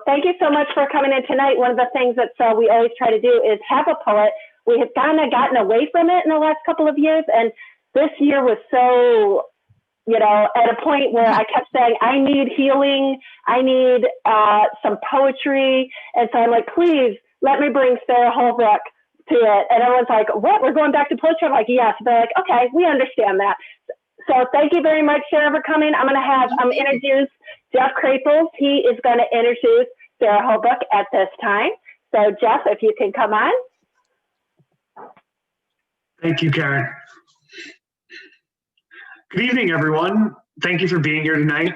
Thank you so much for coming in tonight. One of the things that we always try to do is have a poet. We have kind of gotten away from it in the last couple of years, and this year was so, at a point where I kept saying, I need healing, I need some poetry, and so I'm like, please let me bring Sarah Holbrook to it. And everyone's like, what? We're going back to poetry? I'm like, yes. They're like, okay, we understand that. So thank you very much, Sarah, for coming. I'm going to have introduce Jeff Krapels. He is going to introduce Sarah Holbrook at this time. So Jeff, if you can come on. Thank you, Karen. Good evening, everyone. Thank you for being here tonight.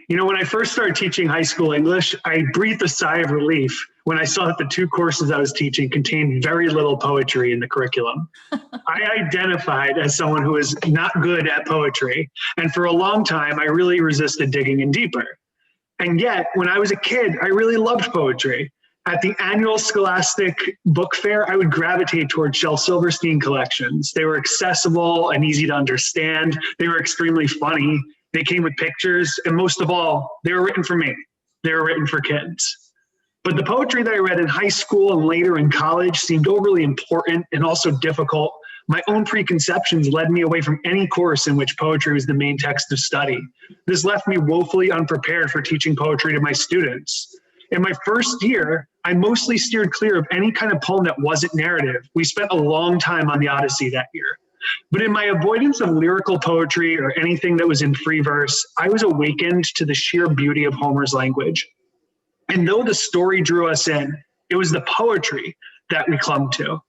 When I first started teaching high school English, I breathed a sigh of relief when I saw that the two courses I was teaching contained very little poetry in the curriculum. I identified as someone who is not good at poetry, and for a long time, I really resisted digging in deeper. And yet, when I was a kid, I really loved poetry. At the annual Scholastic Book Fair, I would gravitate towards Shel Silverstein collections. They were accessible and easy to understand. They were extremely funny. They came with pictures, and most of all, they were written for me. They were written for kids. But the poetry that I read in high school and later in college seemed overly important and also difficult. My own preconceptions led me away from any course in which poetry was the main text of study. This left me woefully unprepared for teaching poetry to my students. In my first year, I mostly steered clear of any kind of poem that wasn't narrative. We spent a long time on the Odyssey that year. But in my avoidance of lyrical poetry or anything that was in free verse, I was awakened to the sheer beauty of Homer's language. And though the story drew us in, it was the poetry that we clung to.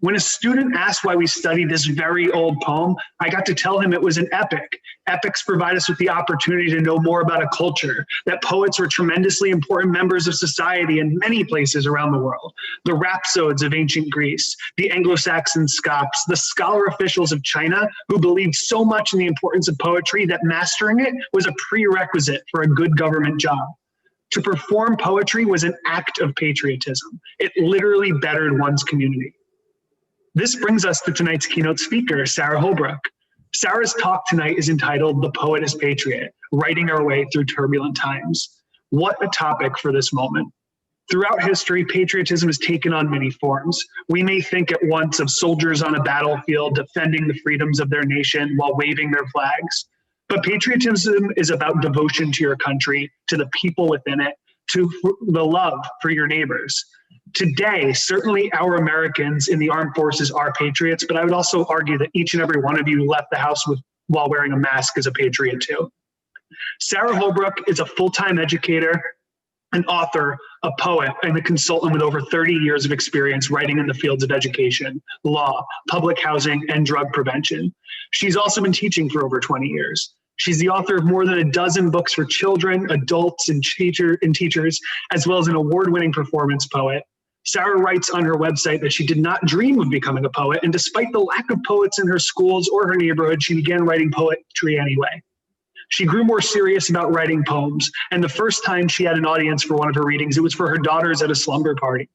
When a student asked why we studied this very old poem, I got to tell him it was an epic. Epics provide us with the opportunity to know more about a culture, that poets were tremendously important members of society in many places around the world. The rhapsodes of ancient Greece, the Anglo-Saxon Scots, the scholar officials of China who believed so much in the importance of poetry that mastering it was a prerequisite for a good government job. To perform poetry was an act of patriotism. It literally bettered one's community. This brings us to tonight's keynote speaker, Sarah Holbrook. Sarah's talk tonight is entitled The Poet as Patriot, Writing Our Way Through Turbulent Times. What a topic for this moment. Throughout history, patriotism has taken on many forms. We may think at once of soldiers on a battlefield defending the freedoms of their nation while waving their flags. But patriotism is about devotion to your country, to the people within it, to the love for your neighbors. Today, certainly our Americans in the armed forces are patriots, but I would also argue that each and every one of you who left the house while wearing a mask is a patriot too. Sarah Holbrook is a full-time educator, an author, a poet, and a consultant with over 30 years of experience writing in the fields of education, law, public housing, and drug prevention. She's also been teaching for over 20 years. She's the author of more than a dozen books for children, adults, and teachers, as well as an award-winning performance poet. Sarah writes on her website that she did not dream of becoming a poet, and despite the lack of poets in her schools or her neighborhood, she began writing poetry anyway. She grew more serious about writing poems, and the first time she had an audience for one of her readings, it was for her daughters at a slumber party.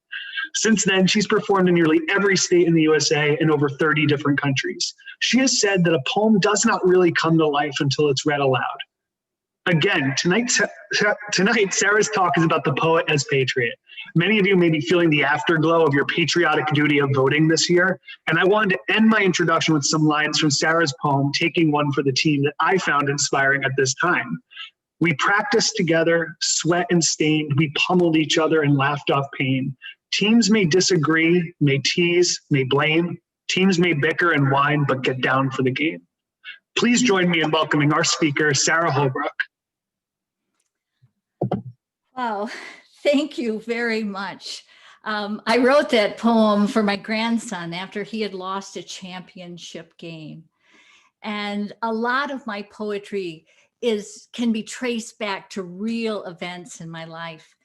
Since then, she's performed in nearly every state in the USA and over 30 different countries. She has said that a poem does not really come to life until it's read aloud. Again, tonight Sarah's talk is about the poet as patriot. Many of you may be feeling the afterglow of your patriotic duty of voting this year, and I wanted to end my introduction with some lines from Sarah's poem, Taking One for the Team, that I found inspiring at this time. We practiced together, sweat and stained, we pummeled each other and laughed off pain. Teams may disagree, may tease, may blame. Teams may bicker and whine, but get down for the game. Please join me in welcoming our speaker, Sarah Holbrook. Wow, thank you very much. I wrote that poem for my grandson after he had lost a championship game. And a lot of my poetry can be traced back to real events in my life.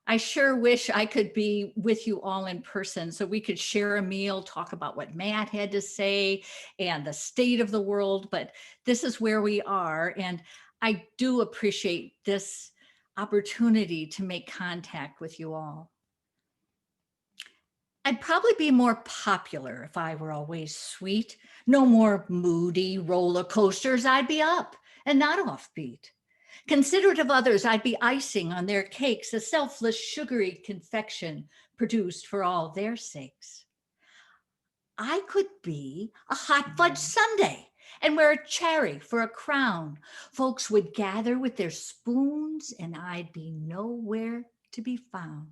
I sure wish I could be with you all in person so we could share a meal, talk about what Matt had to say and the state of the world, but this is where we are. And I do appreciate this opportunity to make contact with you all. I'd probably be more popular if I were always sweet. No more moody roller coasters, I'd be up and not offbeat. Considerate of others, I'd be icing on their cakes, a selfless, sugary confection produced for all their sakes. I could be a hot fudge sundae and wear a cherry for a crown. Folks would gather with their spoons and I'd be nowhere to be found.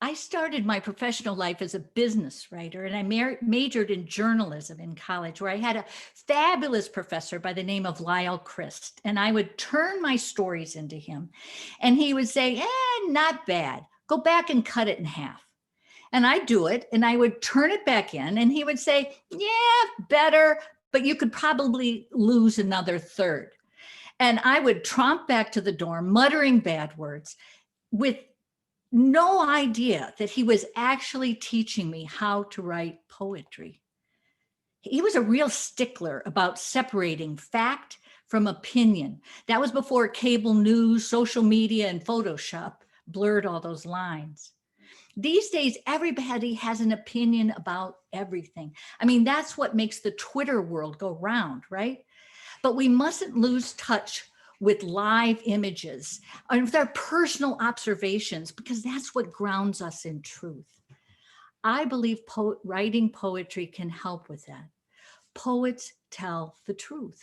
I started my professional life as a business writer, and I majored in journalism in college, where I had a fabulous professor by the name of Lyle Christ. And I would turn my stories into him, and he would say, not bad. Go back and cut it in half. And I'd do it, and I would turn it back in, and he would say, yeah, better, but you could probably lose another third. And I would tromp back to the dorm, muttering bad words, with no idea that he was actually teaching me how to write poetry. He was a real stickler about separating fact from opinion. That was before cable news, social media, and Photoshop blurred all those lines. These days, everybody has an opinion about everything. I mean, that's what makes the Twitter world go round, right? But we mustn't lose touch with live images and with our personal observations, because that's what grounds us in truth. I believe writing poetry can help with that. Poets tell the truth.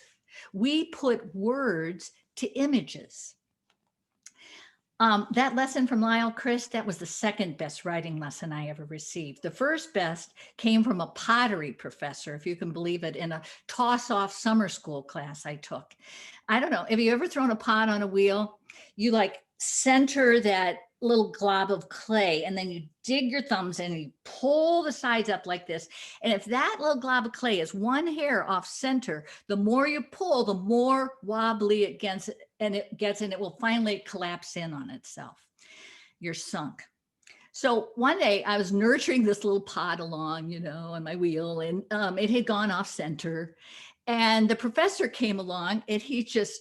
We put words to images. That lesson from Lyle Christ, that was the second best writing lesson I ever received. The first best came from a pottery professor, if you can believe it, in a toss-off summer school class I took. I don't know, have you ever thrown a pot on a wheel? You like center that little glob of clay, and then you dig your thumbs in and you pull the sides up like this. And if that little glob of clay is one hair off center, the more you pull, the more wobbly it gets, and it will finally collapse in on itself. You're sunk. So one day I was nurturing this little pot along, on my wheel, and it had gone off center. And the professor came along and he just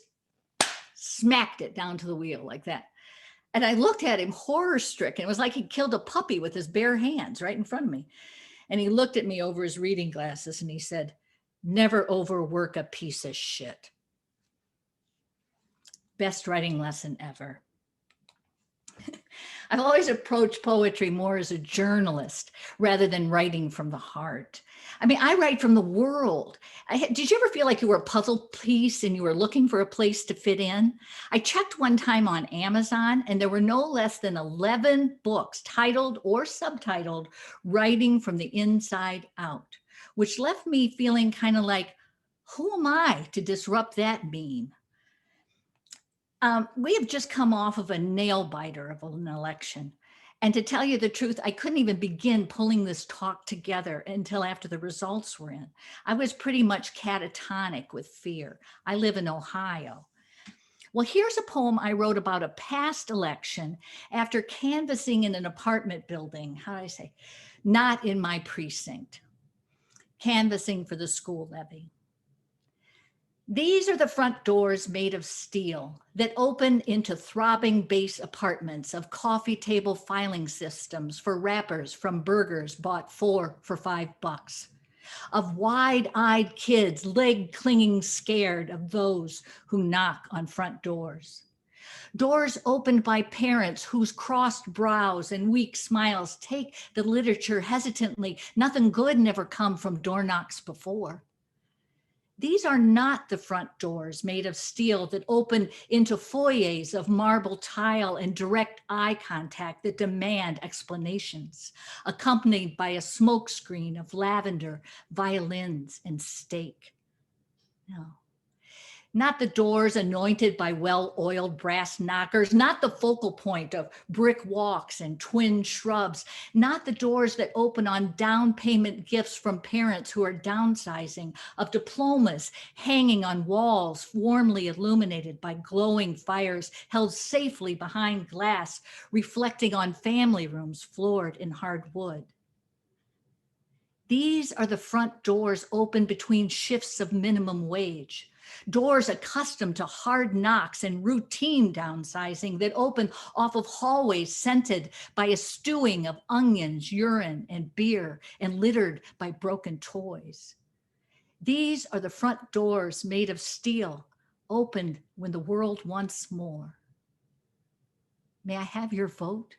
smacked it down to the wheel like that. And I looked at him horror stricken. It was like he killed a puppy with his bare hands right in front of me. And he looked at me over his reading glasses and he said, "Never overwork a piece of shit." Best writing lesson ever. I've always approached poetry more as a journalist rather than writing from the heart. I mean, I write from the world. Did you ever feel like you were a puzzle piece and you were looking for a place to fit in? I checked one time on Amazon and there were no less than 11 books titled or subtitled "Writing from the Inside Out," which left me feeling kind of like, who am I to disrupt that meme? We have just come off of a nail biter of an election. And to tell you the truth, I couldn't even begin pulling this talk together until after the results were in. I was pretty much catatonic with fear. I live in Ohio. Well, here's a poem I wrote about a past election after canvassing in an apartment building. How do I say? Not in my precinct. Canvassing for the school levy. These are the front doors made of steel that open into throbbing base apartments of coffee table filing systems for wrappers from burgers bought 4 for $5, of wide-eyed kids, leg clinging scared of those who knock on front doors. Doors opened by parents whose crossed brows and weak smiles take the literature hesitantly. Nothing good never come from door knocks before. These are not the front doors made of steel that open into foyers of marble tile and direct eye contact that demand explanations, accompanied by a smokescreen of lavender, violins, and steak. No. Not the doors anointed by well-oiled brass knockers, not the focal point of brick walks and twin shrubs, not the doors that open on down payment gifts from parents who are downsizing, of diplomas hanging on walls warmly illuminated by glowing fires held safely behind glass, reflecting on family rooms floored in hard wood. These are the front doors open between shifts of minimum wage. Doors accustomed to hard knocks and routine downsizing that open off of hallways scented by a stewing of onions, urine, and beer, and littered by broken toys. These are the front doors made of steel, opened when the world wants more. May I have your vote?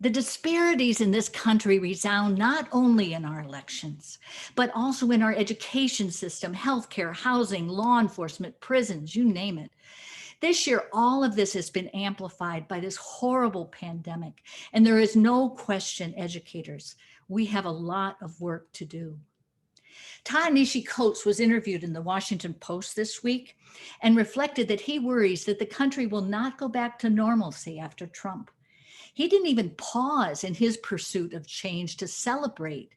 The disparities in this country resound not only in our elections, but also in our education system, healthcare, housing, law enforcement, prisons, you name it. This year, all of this has been amplified by this horrible pandemic, and there is no question, educators, we have a lot of work to do. Ta-Nehisi Coates was interviewed in the Washington Post this week and reflected that he worries that the country will not go back to normalcy after Trump. He didn't even pause in his pursuit of change to celebrate.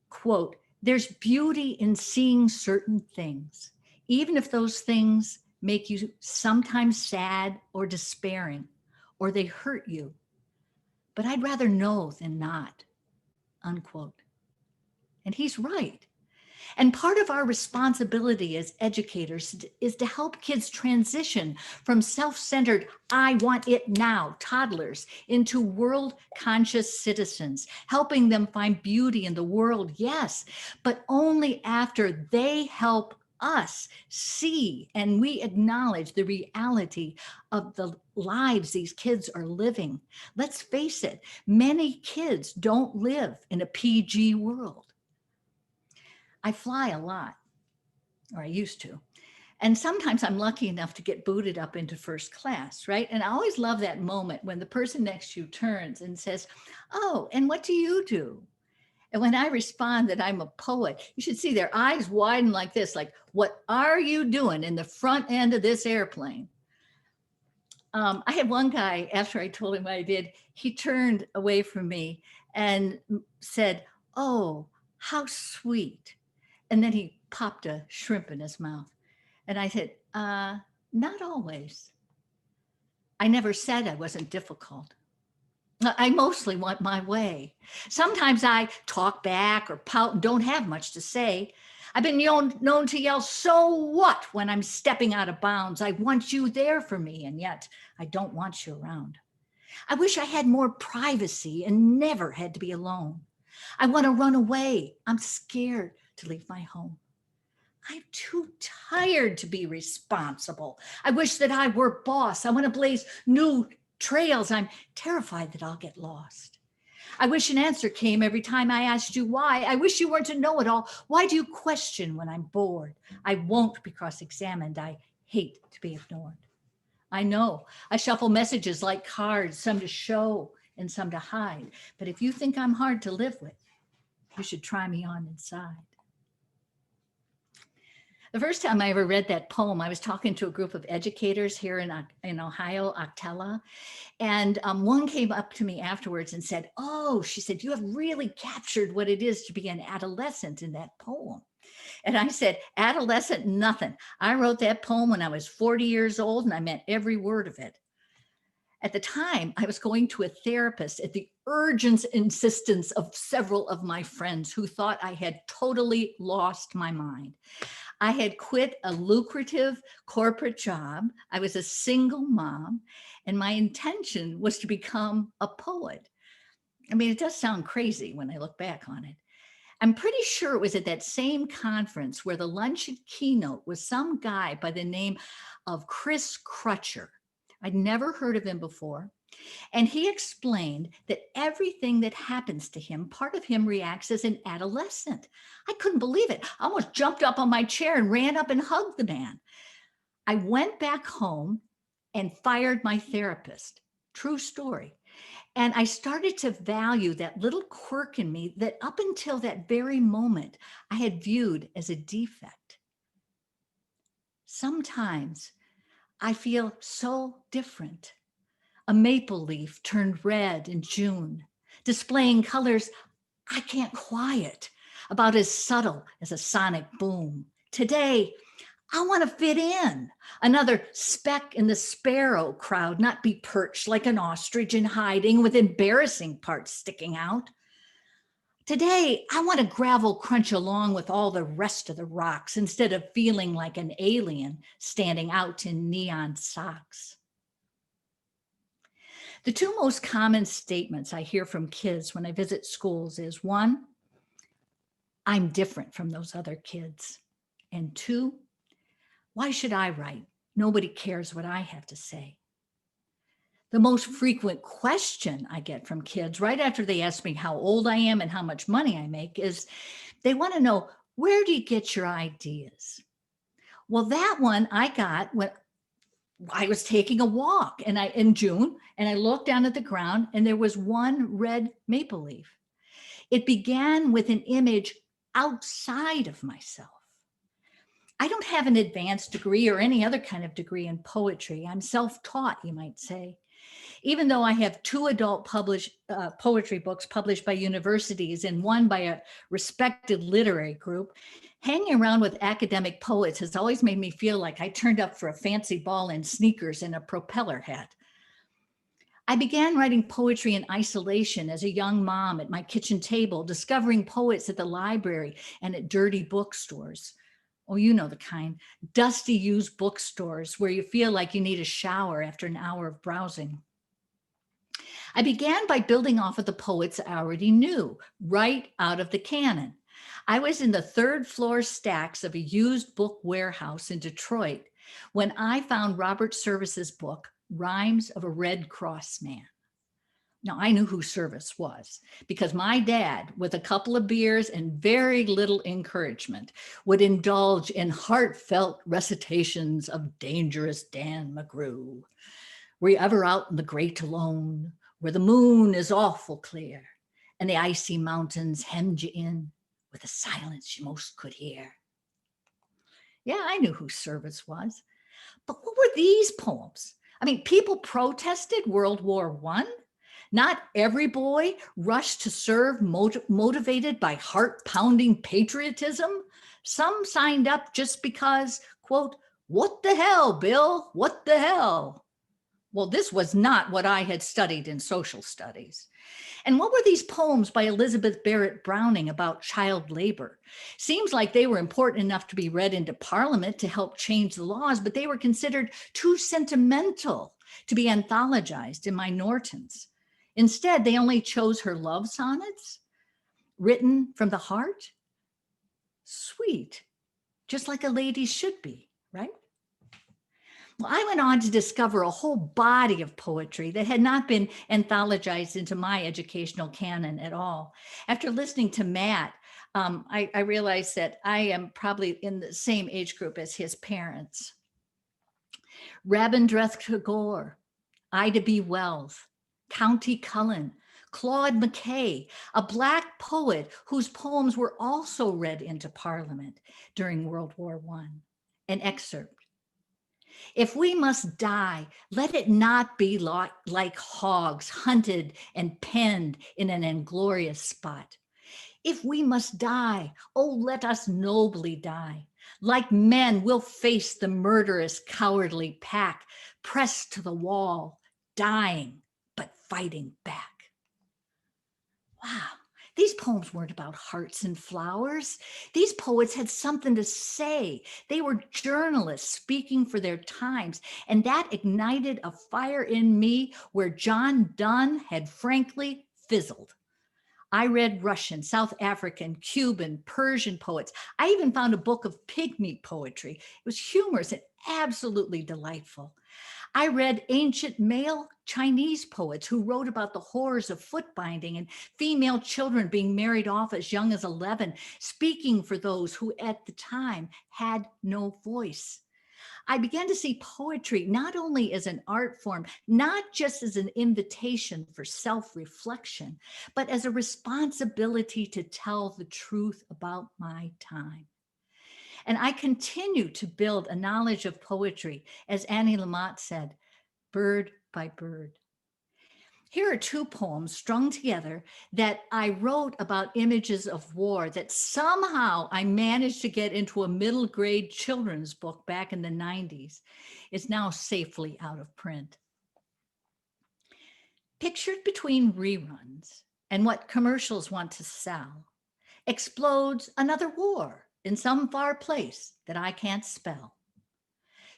Quote, there's beauty in seeing certain things, even if those things make you sometimes sad or despairing, or they hurt you. But I'd rather know than not, unquote. And he's right. And part of our responsibility as educators is to help kids transition from self-centered, I want it now, toddlers, into world-conscious citizens, helping them find beauty in the world, yes, but only after they help us see and we acknowledge the reality of the lives these kids are living. Let's face it, many kids don't live in a PG world. I fly a lot, or I used to. And sometimes I'm lucky enough to get booted up into first class, right? And I always love that moment when the person next to you turns and says, oh, and what do you do? And when I respond that I'm a poet, you should see their eyes widen like this, like, what are you doing in the front end of this airplane? I had one guy, after I told him what I did, he turned away from me and said, oh, how sweet. And then he popped a shrimp in his mouth. And I said, not always. I never said I wasn't difficult. I mostly want my way. Sometimes I talk back or pout and don't have much to say. I've been known to yell, so what, when I'm stepping out of bounds? I want you there for me, and yet I don't want you around. I wish I had more privacy and never had to be alone. I want to run away. I'm scared to leave my home. I'm too tired to be responsible. I wish that I were boss. I want to blaze new trails. I'm terrified that I'll get lost. I wish an answer came every time I asked you why. I wish you weren't a know-it-all. Why do you question when I'm bored? I won't be cross-examined. I hate to be ignored. I know I shuffle messages like cards, some to show and some to hide. But if you think I'm hard to live with, you should try me on inside. The first time I ever read that poem, I was talking to a group of educators here in Ohio, Octella, and one came up to me afterwards and said, oh, she said, you have really captured what it is to be an adolescent in that poem. And I said, adolescent, nothing. I wrote that poem when I was 40 years old and I meant every word of it. At the time, I was going to a therapist at the urgent insistence of several of my friends who thought I had totally lost my mind. I had quit a lucrative corporate job. I was a single mom, and my intention was to become a poet. I mean, it does sound crazy when I look back on it. I'm pretty sure it was at that same conference where the luncheon keynote was some guy by the name of Chris Crutcher. I'd never heard of him before. And he explained that everything that happens to him, part of him reacts as an adolescent. I couldn't believe it. I almost jumped up on my chair and ran up and hugged the man. I went back home and fired my therapist. True story. And I started to value that little quirk in me that up until that very moment, I had viewed as a defect. Sometimes I feel so different. A maple leaf turned red in June, displaying colors I can't quiet, about as subtle as a sonic boom. Today, I want to fit in, another speck in the sparrow crowd, not be perched like an ostrich in hiding with embarrassing parts sticking out. Today, I want to gravel crunch along with all the rest of the rocks instead of feeling like an alien standing out in neon socks. The two most common statements I hear from kids when I visit schools is one, I'm different from those other kids. And 2, why should I write? Nobody cares what I have to say. The most frequent question I get from kids right after they ask me how old I am and how much money I make is they want to know, where do you get your ideas? Well, that one I got when I was taking a walk in June, and I looked down at the ground and there was one red maple leaf. It began with an image outside of myself. I don't have an advanced degree or any other kind of degree in poetry. I'm self-taught, you might say. Even though I have 2 adult poetry books published by universities and one by a respected literary group, hanging around with academic poets has always made me feel like I turned up for a fancy ball in sneakers and a propeller hat. I began writing poetry in isolation as a young mom at my kitchen table, discovering poets at the library and at dirty bookstores. Oh, you know the kind, dusty used bookstores where you feel like you need a shower after an hour of browsing. I began by building off of the poets I already knew, right out of the canon. I was in the 3rd floor stacks of a used book warehouse in Detroit when I found Robert Service's book, Rhymes of a Red Cross Man. Now, I knew who Service was because my dad, with a couple of beers and very little encouragement, would indulge in heartfelt recitations of Dangerous Dan McGrew. Were you ever out in the great alone, where the moon is awful clear and the icy mountains hemmed you in with a silence you most could hear? Yeah, I knew who Service was. But what were these poems? I mean, people protested World War I. Not every boy rushed to serve motivated by heart-pounding patriotism. Some signed up just because, quote, what the hell, Bill? What the hell? Well, this was not what I had studied in social studies. And what were these poems by Elizabeth Barrett Browning about child labor? Seems like they were important enough to be read into Parliament to help change the laws, but they were considered too sentimental to be anthologized in my Nortons. Instead, they only chose her love sonnets, written from the heart. Sweet, just like a lady should be, right? Well, I went on to discover a whole body of poetry that had not been anthologized into my educational canon at all. After listening to Matt, I realized that I am probably in the same age group as his parents. Rabindranath Tagore, Ida B. Wells, County Cullen, Claude McKay, a Black poet whose poems were also read into Parliament during World War I. An excerpt. If we must die, let it not be like hogs hunted and penned in an inglorious spot. If we must die, oh, let us nobly die. Like men, we'll face the murderous, cowardly pack, pressed to the wall, dying, but fighting back. Wow. These poems weren't about hearts and flowers. These poets had something to say. They were journalists speaking for their times, and that ignited a fire in me where John Donne had frankly fizzled. I read Russian, South African, Cuban, Persian poets. I even found a book of pygmy poetry. It was humorous and absolutely delightful. I read ancient male Chinese poets who wrote about the horrors of foot binding and female children being married off as young as 11, speaking for those who at the time had no voice. I began to see poetry not only as an art form, not just as an invitation for self-reflection, but as a responsibility to tell the truth about my time. And I continue to build a knowledge of poetry, as Annie Lamott said, bird by bird. Here are 2 poems strung together that I wrote about images of war that somehow I managed to get into a middle grade children's book back in the 90s. It's now safely out of print. Pictured between reruns and what commercials want to sell, explodes another war in some far place that I can't spell.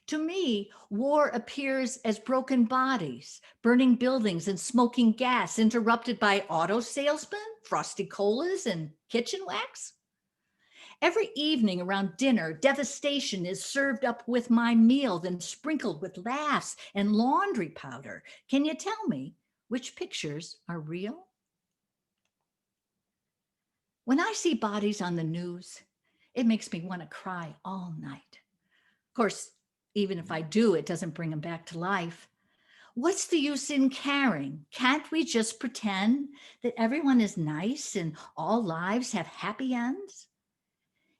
To me, war appears as broken bodies, burning buildings and smoking gas interrupted by auto salesmen, frosty colas, and kitchen wax. Every evening around dinner, devastation is served up with my meal, then sprinkled with laughs and laundry powder. Can you tell me which pictures are real? When I see bodies on the news, it makes me want to cry all night. Of course, even if I do, it doesn't bring them back to life. What's the use in caring? Can't we just pretend that everyone is nice and all lives have happy ends?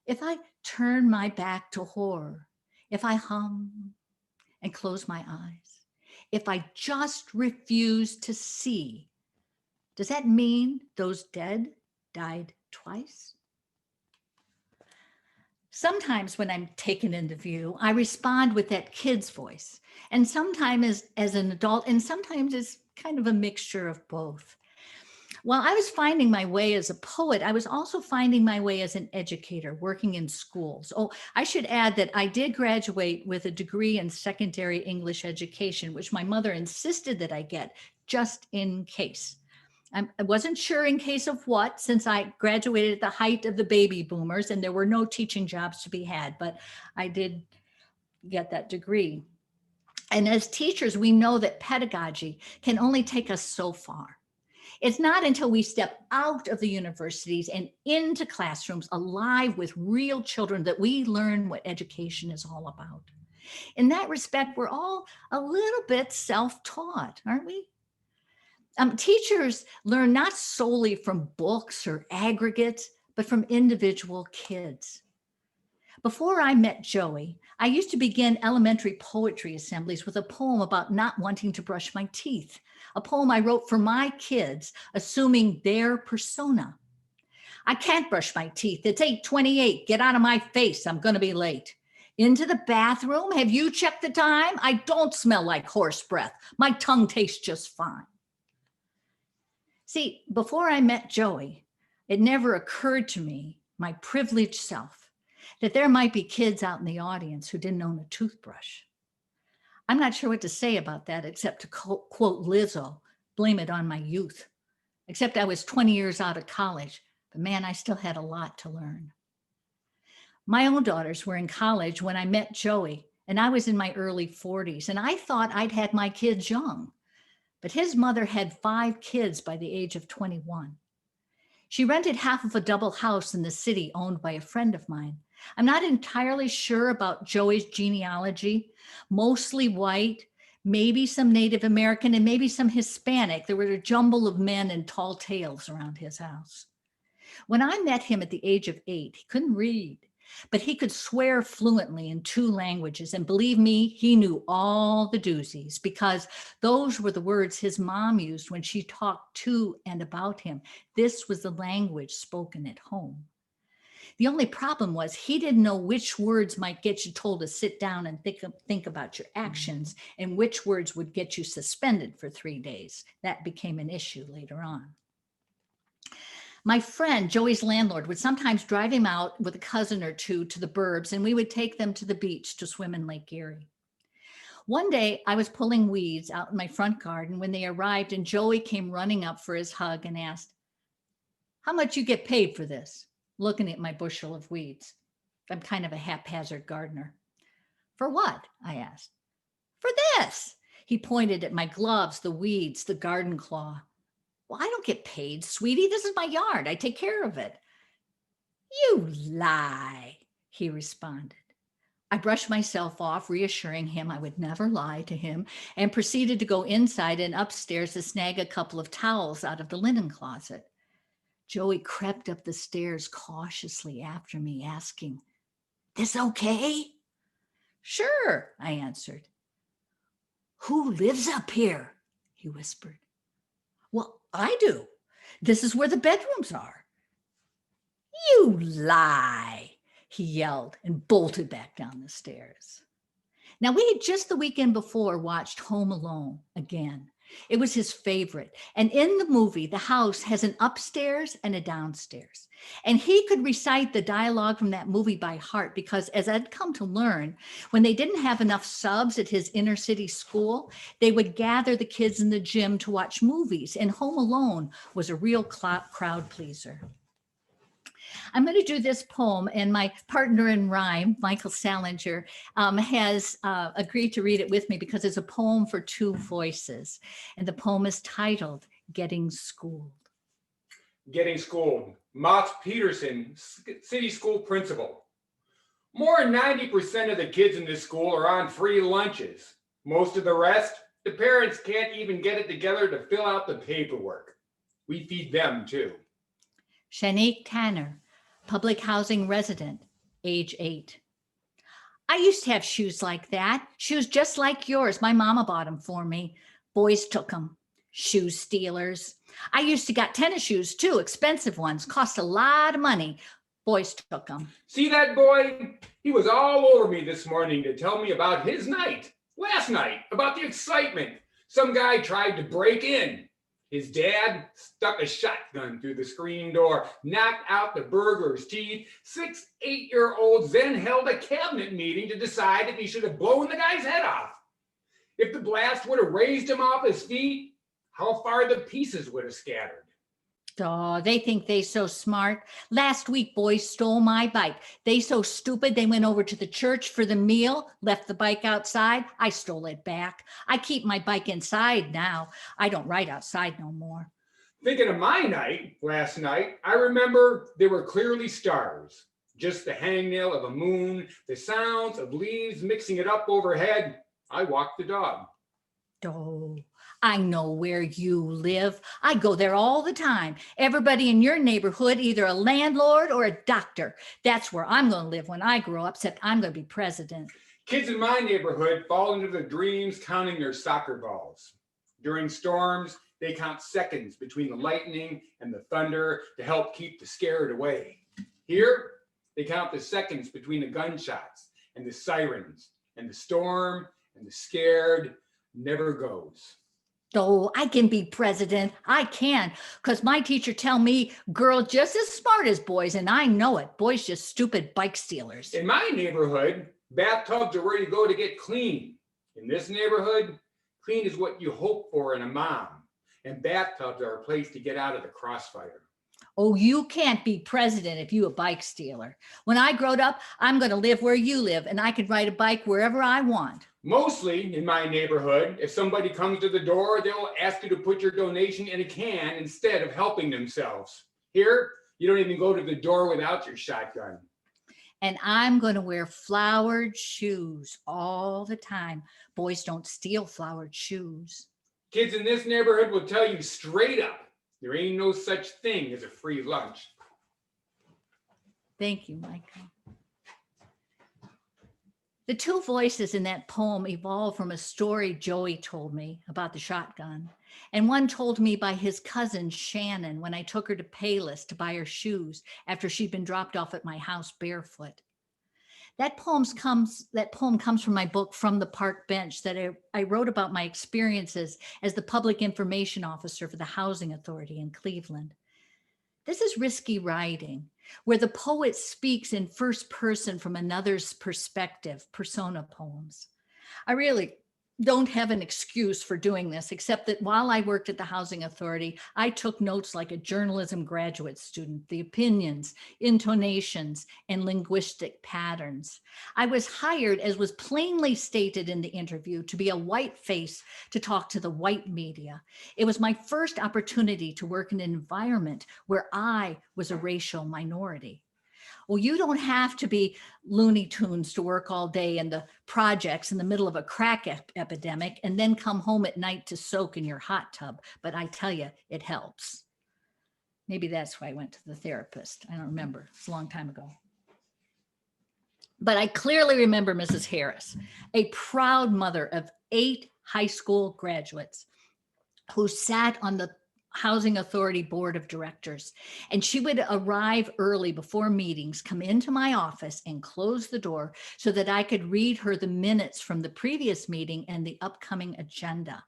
If I turn my back to horror, if I hum and close my eyes, if I just refuse to see, does that mean those dead died twice? Sometimes when I'm taken into view, I respond with that kid's voice, and sometimes as an adult, and sometimes as kind of a mixture of both. While I was finding my way as a poet, I was also finding my way as an educator working in schools. Oh, I should add that I did graduate with a degree in secondary English education, which my mother insisted that I get just in case. I wasn't sure in case of what, since I graduated at the height of the baby boomers and there were no teaching jobs to be had, but I did get that degree. And as teachers, we know that pedagogy can only take us so far. It's not until we step out of the universities and into classrooms alive with real children that we learn what education is all about. In that respect, we're all a little bit self-taught, aren't we? Teachers learn not solely from books or aggregates, but from individual kids. Before I met Joey, I used to begin elementary poetry assemblies with a poem about not wanting to brush my teeth, a poem I wrote for my kids, assuming their persona. I can't brush my teeth. It's 8:28. Get out of my face. I'm going to be late. Into the bathroom? Have you checked the time? I don't smell like horse breath. My tongue tastes just fine. See, before I met Joey, it never occurred to me, my privileged self, that there might be kids out in the audience who didn't own a toothbrush. I'm not sure what to say about that except to quote Lizzo, blame it on my youth. Except I was 20 years out of college, but man, I still had a lot to learn. My own daughters were in college when I met Joey, and I was in my early 40s, and I thought I'd had my kids young. But his mother had 5 kids by the age of 21. She rented half of a double house in the city owned by a friend of mine. I'm not entirely sure about Joey's genealogy, mostly white, maybe some Native American, and maybe some Hispanic. There were a jumble of men and tall tales around his house. When I met him at the age of 8, he couldn't read, but he could swear fluently in 2 languages. And believe me, he knew all the doozies because those were the words his mom used when she talked to and about him. This was the language spoken at home. The only problem was he didn't know which words might get you told to sit down and think about your actions and which words would get you suspended for 3 days. That became an issue later on. My friend, Joey's landlord, would sometimes drive him out with a cousin or two to the burbs, and we would take them to the beach to swim in Lake Erie. One day, I was pulling weeds out in my front garden when they arrived, and Joey came running up for his hug and asked, "How much you get paid for this?" Looking at my bushel of weeds. I'm kind of a haphazard gardener. "For what?" I asked. "For this." He pointed at my gloves, the weeds, the garden claw. "Well, I don't get paid, sweetie. This is my yard. I take care of it." "You lie," he responded. I brushed myself off, reassuring him I would never lie to him, and proceeded to go inside and upstairs to snag a couple of towels out of the linen closet. Joey crept up the stairs cautiously after me, asking, "This okay?" "Sure," I answered. "Who lives up here?" he whispered. "Well, I do. This is where the bedrooms are." "You lie," he yelled and bolted back down the stairs. Now, we had just the weekend before watched Home Alone again. It was his favorite. And in the movie, the house has an upstairs and a downstairs. And he could recite the dialogue from that movie by heart because, as I'd come to learn, when they didn't have enough subs at his inner city school, they would gather the kids in the gym to watch movies. And Home Alone was a real crowd pleaser. I'm going to do this poem, and my partner in rhyme, Michael Salinger, has agreed to read it with me because it's a poem for two voices. And the poem is titled Getting Schooled. Getting schooled. Mats Peterson, city school principal. More than 90% of the kids in this school are on free lunches. Most of the rest, the parents can't even get it together to fill out the paperwork. We feed them too. Shanique Tanner, public housing resident, age 8. I used to have shoes like that, shoes just like yours. My mama bought them for me. Boys took them. Shoe stealers. I used to got tennis shoes too, expensive ones, cost a lot of money. Boys took them. See that boy? He was all over me this morning to tell me about his night, last night, about the excitement. Some guy tried to break in. His dad stuck a shotgun through the screen door, knocked out the burglar's teeth. 6 8-year-olds then held a cabinet meeting to decide if he should have blown the guy's head off. If the blast would have raised him off his feet, how far the pieces would have scattered. Oh, they think they so smart. Last week, boys stole my bike. They so stupid, they went over to the church for the meal, left the bike outside. I stole it back. I keep my bike inside now. I don't ride outside no more. Thinking of my night, last night, I remember there were clearly stars. Just the hangnail of a moon, the sounds of leaves mixing it up overhead. I walked the dog. Oh, I know where you live. I go there all the time. Everybody in your neighborhood, either a landlord or a doctor. That's where I'm going to live when I grow up, except I'm going to be president. Kids in my neighborhood fall into their dreams counting their soccer balls. During storms, they count seconds between the lightning and the thunder to help keep the scared away. Here, they count the seconds between the gunshots and the sirens, and the storm and the scared never goes. Oh, I can be president. I can, because my teacher tell me, girl, just as smart as boys, and I know it. Boys just stupid bike stealers. In my neighborhood, bathtubs are where you go to get clean. In this neighborhood, clean is what you hope for in a mom, and bathtubs are a place to get out of the crossfire. Oh, you can't be president if you a bike stealer. When I growed up, I'm going to live where you live, and I could ride a bike wherever I want. Mostly in my neighborhood, if somebody comes to the door, they'll ask you to put your donation in a can instead of helping themselves. Here, you don't even go to the door without your shotgun. And I'm going to wear flowered shoes all the time. Boys don't steal flowered shoes. Kids in this neighborhood will tell you straight up, there ain't no such thing as a free lunch. Thank you, Michael. The two voices in that poem evolved from a story Joey told me about the shotgun, and one told me by his cousin Shannon when I took her to Payless to buy her shoes after she'd been dropped off at my house barefoot. That poem comes from my book, From the Park Bench, that I wrote about my experiences as the public information officer for the Housing Authority in Cleveland. This is risky writing, where the poet speaks in first person from another's perspective, persona poems. I really don't have an excuse for doing this, except that while I worked at the Housing Authority, I took notes like a journalism graduate student, the opinions, intonations, and linguistic patterns. I was hired, as was plainly stated in the interview, to be a white face to talk to the white media. It was my first opportunity to work in an environment where I was a racial minority. Well, you don't have to be Looney Tunes to work all day in the projects in the middle of a crack epidemic and then come home at night to soak in your hot tub. But I tell you, it helps. Maybe that's why I went to the therapist. I don't remember. It's a long time ago. But I clearly remember Mrs. Harris, a proud mother of 8 high school graduates who sat on the Housing Authority Board of Directors. And she would arrive early before meetings, come into my office and close the door so that I could read her the minutes from the previous meeting and the upcoming agenda.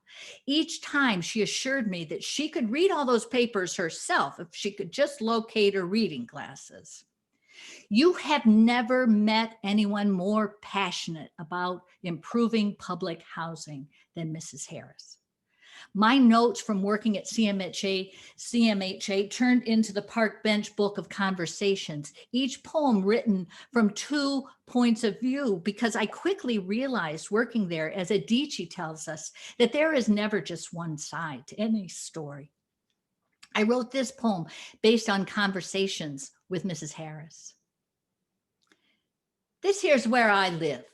Each time she assured me that she could read all those papers herself if she could just locate her reading glasses. You have never met anyone more passionate about improving public housing than Mrs. Harris. My notes from working at CMHA turned into the Park Bench Book of Conversations, each poem written from 2 points of view, because I quickly realized working there, as Adichie tells us, that there is never just one side to any story. I wrote this poem based on conversations with Mrs. Harris. This here's where I live.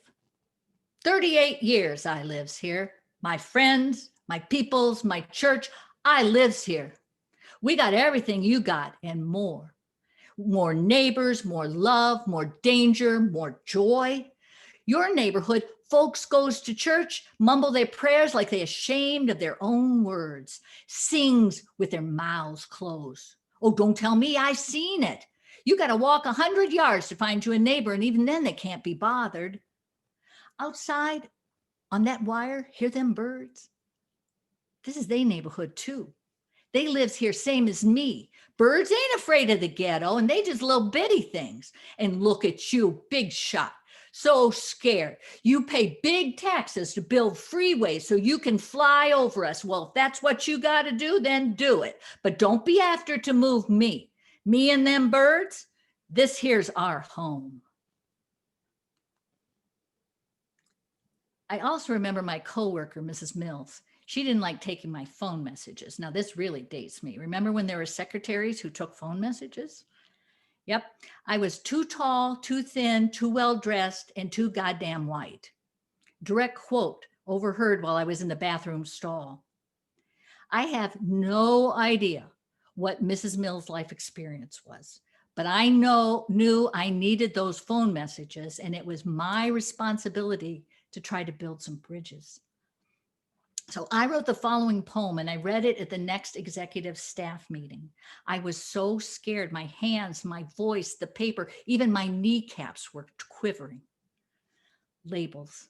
38 years I lives here. My friends, my peoples, my church, I lives here. We got everything you got and more. More neighbors, more love, more danger, more joy. Your neighborhood, folks goes to church, mumble their prayers like they ashamed of their own words, sings with their mouths closed. Oh, don't tell me I seen it. You got to walk 100 yards to find you a neighbor, and even then they can't be bothered. Outside on that wire, hear them birds? This is their neighborhood too. They lives here same as me. Birds ain't afraid of the ghetto, and they just little bitty things. And look at you, big shot. So scared. You pay big taxes to build freeways so you can fly over us. Well, if that's what you got to do, then do it. But don't be after to move me. Me and them birds, this here's our home. I also remember my coworker, Mrs. Mills. She didn't like taking my phone messages. Now, this really dates me. Remember when there were secretaries who took phone messages? Yep. I was too tall, too thin, too well-dressed, and too goddamn white. Direct quote overheard while I was in the bathroom stall. I have no idea what Mrs. Mills' life experience was, but I knew I needed those phone messages, and it was my responsibility to try to build some bridges. So I wrote the following poem, and I read it at the next executive staff meeting. I was so scared. My hands, my voice, the paper, even my kneecaps were quivering. Labels.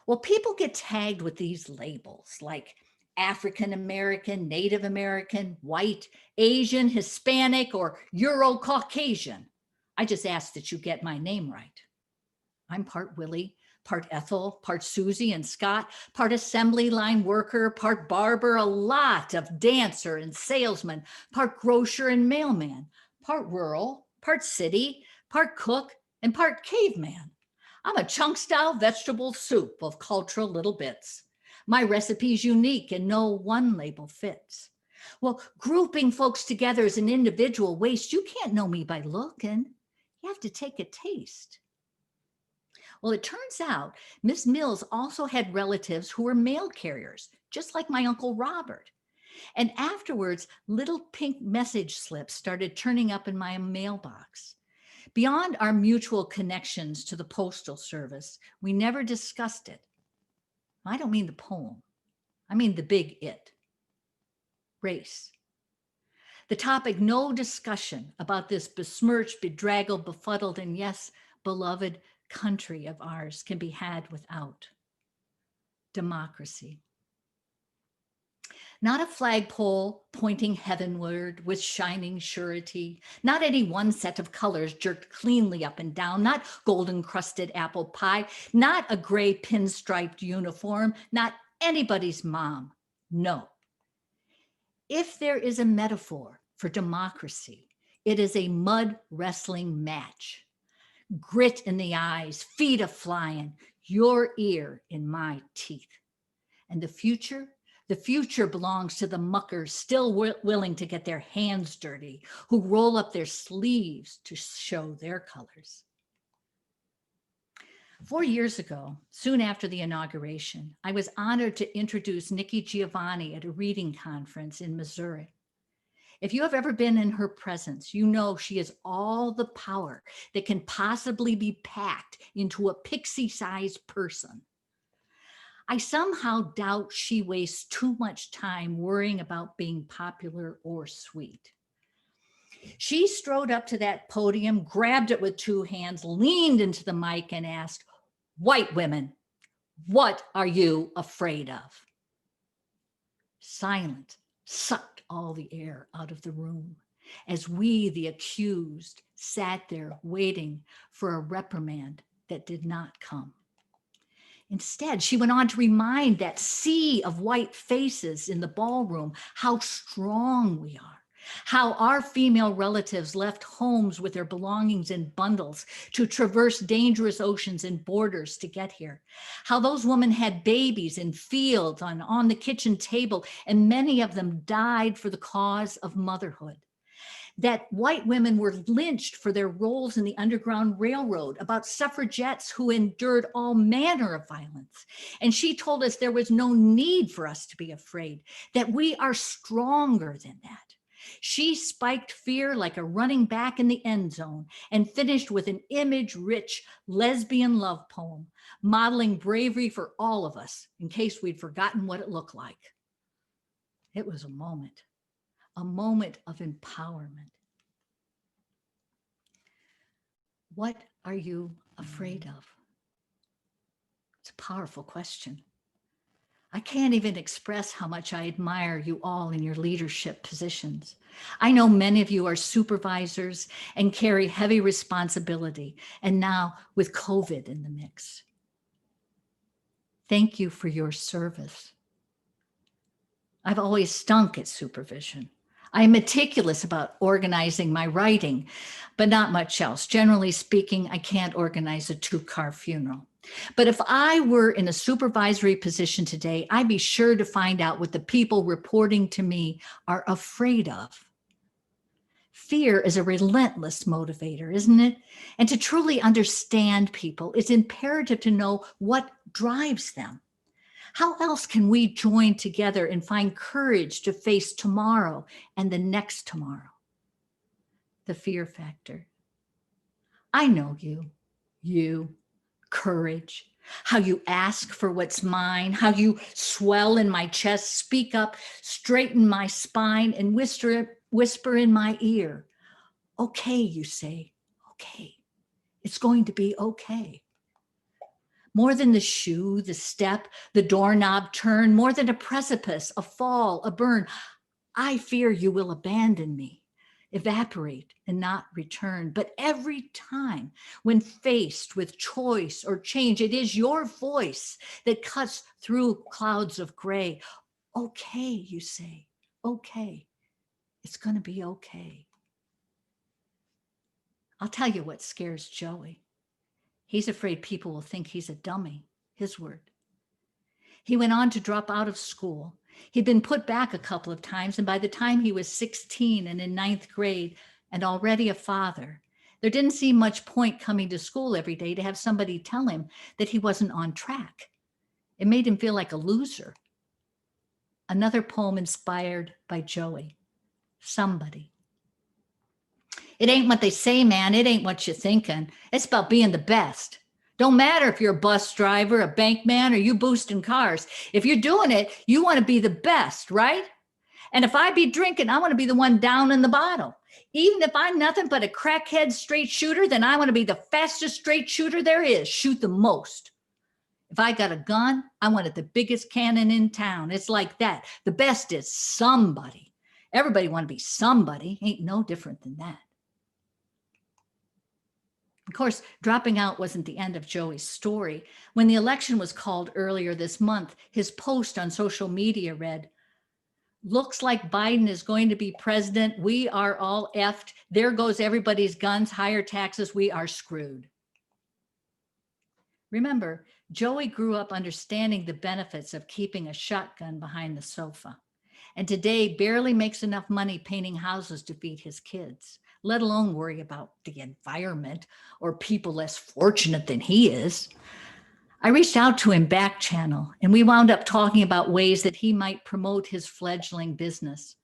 Well, people get tagged with these labels like African American, Native American, white, Asian, Hispanic, or Euro-Caucasian. I just ask that you get my name right. I'm part Willie, part Ethel, part Susie and Scott, part assembly line worker, part barber, a lot of dancer and salesman, part grocer and mailman, part rural, part city, part cook, and part caveman. I'm a chunk-style vegetable soup of cultural little bits. My recipe's unique and no one label fits. Well, grouping folks together as an individual waste, you can't know me by looking. You have to take a taste. Well, it turns out Miss Mills also had relatives who were mail carriers, just like my Uncle Robert. And afterwards, little pink message slips started turning up in my mailbox. Beyond our mutual connections to the Postal Service, we never discussed it. I don't mean the poem. I mean the big it. Race. The topic, no discussion about this besmirched, bedraggled, befuddled, and yes, beloved country of ours can be had without. Democracy. Not a flagpole pointing heavenward with shining surety, not any one set of colors jerked cleanly up and down, not golden crusted apple pie, not a gray pinstriped uniform, not anybody's mom. No. If there is a metaphor for democracy, it is a mud wrestling match. Grit in the eyes, feet a-flying, your ear in my teeth. And the future belongs to the muckers still willing to get their hands dirty, who roll up their sleeves to show their colors. 4 years ago, soon after the inauguration, I was honored to introduce Nikki Giovanni at a reading conference in Missouri. If you have ever been in her presence, you know she has all the power that can possibly be packed into a pixie-sized person. I somehow doubt she wastes too much time worrying about being popular or sweet. She strode up to that podium, grabbed it with 2 hands, leaned into the mic and asked, "White women, what are you afraid of?" Silent sucked all the air out of the room as we, the accused, sat there waiting for a reprimand that did not come. Instead, she went on to remind that sea of white faces in the ballroom how strong we are, how our female relatives left homes with their belongings in bundles to traverse dangerous oceans and borders to get here, how those women had babies in fields on the kitchen table, and many of them died for the cause of motherhood. That white women were lynched for their roles in the Underground Railroad, about suffragettes who endured all manner of violence. And she told us there was no need for us to be afraid, that we are stronger than that. She spiked fear like a running back in the end zone and finished with an image-rich lesbian love poem, modeling bravery for all of us in case we'd forgotten what it looked like. It was a moment of empowerment. What are you afraid of? It's a powerful question. I can't even express how much I admire you all in your leadership positions. I know many of you are supervisors and carry heavy responsibility, and now with COVID in the mix. Thank you for your service. I've always stunk at supervision. I'm meticulous about organizing my writing, but not much else. Generally speaking, I can't organize a 2-car funeral. But if I were in a supervisory position today, I'd be sure to find out what the people reporting to me are afraid of. Fear is a relentless motivator, isn't it? And to truly understand people, it's imperative to know what drives them. How else can we join together and find courage to face tomorrow and the next tomorrow? The fear factor. I know you, courage, how you ask for what's mine, how you swell in my chest, speak up, straighten my spine, and whisper in my ear. Okay, you say, okay, it's going to be okay. More than the shoe, the step, the doorknob turn, more than a precipice, a fall, a burn, I fear you will abandon me, evaporate and not return. But every time when faced with choice or change, it is your voice that cuts through clouds of gray. Okay, you say, okay, it's going to be okay. I'll tell you what scares Joey. He's afraid people will think he's a dummy, his word. He went on to drop out of school. He'd been put back a couple of times, and by the time he was 16 and in 9th grade and already a father, there didn't seem much point coming to school every day to have somebody tell him that he wasn't on track. It made him feel like a loser. Another poem inspired by Joey, Somebody. It ain't what they say, man. It ain't what you're thinking. It's about being the best. Don't matter if you're a bus driver, a bank man, or you boosting cars. If you're doing it, you want to be the best, right? And if I be drinking, I want to be the one down in the bottle. Even if I'm nothing but a crackhead straight shooter, then I want to be the fastest straight shooter there is. Shoot the most. If I got a gun, I want it the biggest cannon in town. It's like that. The best is somebody. Everybody want to be somebody. Ain't no different than that. Of course, dropping out wasn't the end of Joey's story. When the election was called earlier this month, his post on social media read, "Looks like Biden is going to be president. We are all effed. There goes everybody's guns, higher taxes. We are screwed." Remember, Joey grew up understanding the benefits of keeping a shotgun behind the sofa, and today barely makes enough money painting houses to feed his kids, let alone worry about the environment or people less fortunate than he is. I reached out to him back channel, and we wound up talking about ways that he might promote his fledgling business.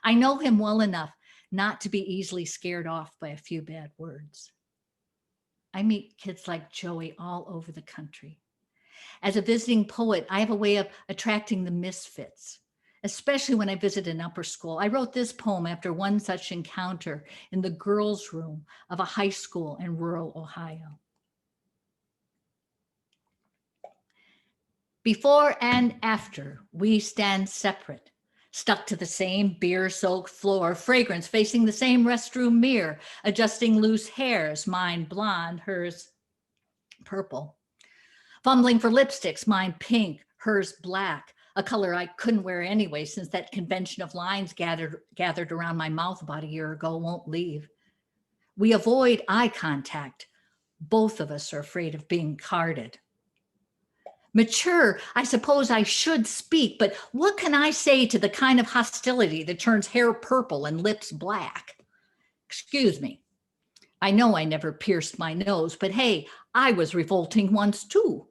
I know him well enough not to be easily scared off by a few bad words. I meet kids like Joey all over the country. As a visiting poet, I have a way of attracting the misfits, especially when I visit an upper school. I wrote this poem after one such encounter in the girls' room of a high school in rural Ohio. Before and after, we stand separate, stuck to the same beer-soaked floor, fragrance facing the same restroom mirror, adjusting loose hairs, mine blonde, hers purple. fumbling for lipsticks, mine pink, hers black, a color I couldn't wear anyway since that convention of lines gathered around my mouth about a year ago won't leave. We avoid eye contact. Both of us are afraid of being carded. Mature, I suppose I should speak, but what can I say to the kind of hostility that turns hair purple and lips black? Excuse me. I know I never pierced my nose, but hey, I was revolting once too.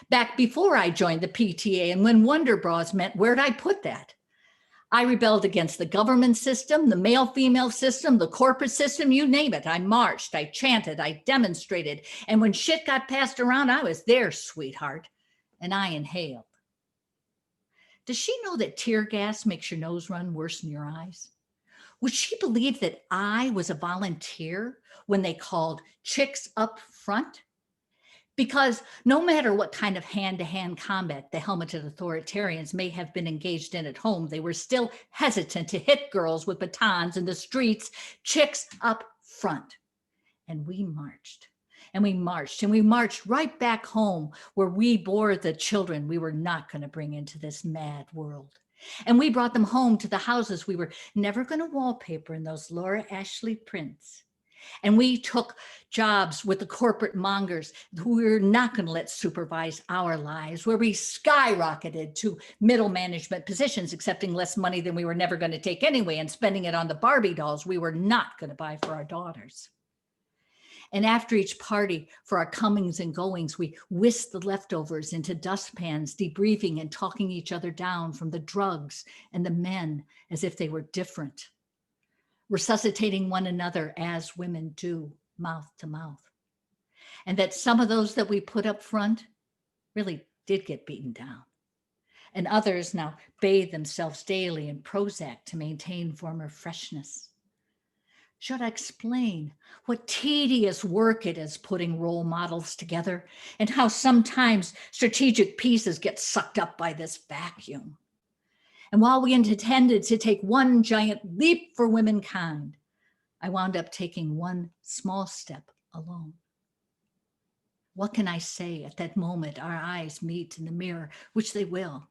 Back before I joined the PTA and when Wonder Bras meant, where'd I put that? I rebelled against the government system, the male-female system, the corporate system, you name it. I marched, I chanted, I demonstrated. And when shit got passed around, I was there, sweetheart. And I inhaled. Does she know that tear gas makes your nose run worse than your eyes? Would she believe that I was a volunteer when they called chicks up front? Because no matter what kind of hand-to-hand combat the helmeted authoritarians may have been engaged in at home, they were still hesitant to hit girls with batons in the streets, chicks up front. And we marched, and we marched, and we marched right back home where we bore the children we were not going to bring into this mad world. And we brought them home to the houses we were never going to wallpaper in those Laura Ashley prints. And we took jobs with the corporate mongers who we were not going to let supervise our lives, where we skyrocketed to middle management positions, accepting less money than we were never going to take anyway, and spending it on the Barbie dolls we were not going to buy for our daughters. And after each party for our comings and goings, we whisked the leftovers into dustpans, debriefing and talking each other down from the drugs and the men as if they were different, resuscitating one another as women do, mouth to mouth. And that some of those that we put up front really did get beaten down. And others now bathe themselves daily in Prozac to maintain former freshness. Should I explain what tedious work it is putting role models together and how sometimes strategic pieces get sucked up by this vacuum? And while we intended to take one giant leap for womankind, I wound up taking one small step alone. What can I say at that moment our eyes meet in the mirror, which they will?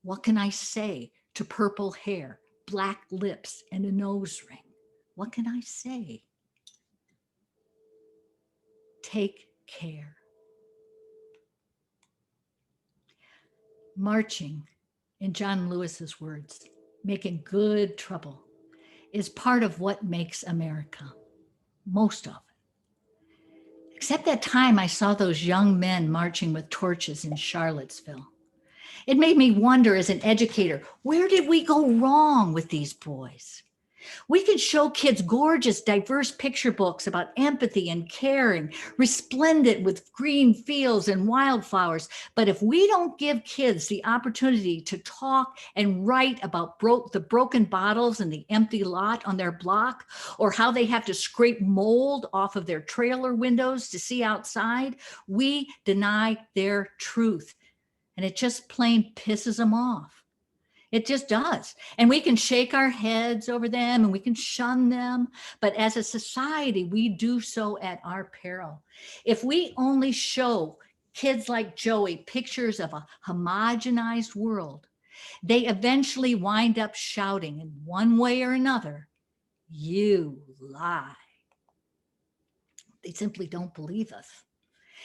What can I say to purple hair, black lips, and a nose ring? What can I say? Take care. Marching, in John Lewis's words, making good trouble, is part of what makes America, most of it. Except that time I saw those young men marching with torches in Charlottesville. It made me wonder as an educator, where did we go wrong with these boys? We could show kids gorgeous, diverse picture books about empathy and caring, resplendent with green fields and wildflowers. But if we don't give kids the opportunity to talk and write about the broken bottles and the empty lot on their block, or how they have to scrape mold off of their trailer windows to see outside, we deny their truth. And it just plain pisses them off. It just does. And we can shake our heads over them and we can shun them. But as a society, we do so at our peril. If we only show kids like Joey pictures of a homogenized world, they eventually wind up shouting in one way or another, "You lie." They simply don't believe us.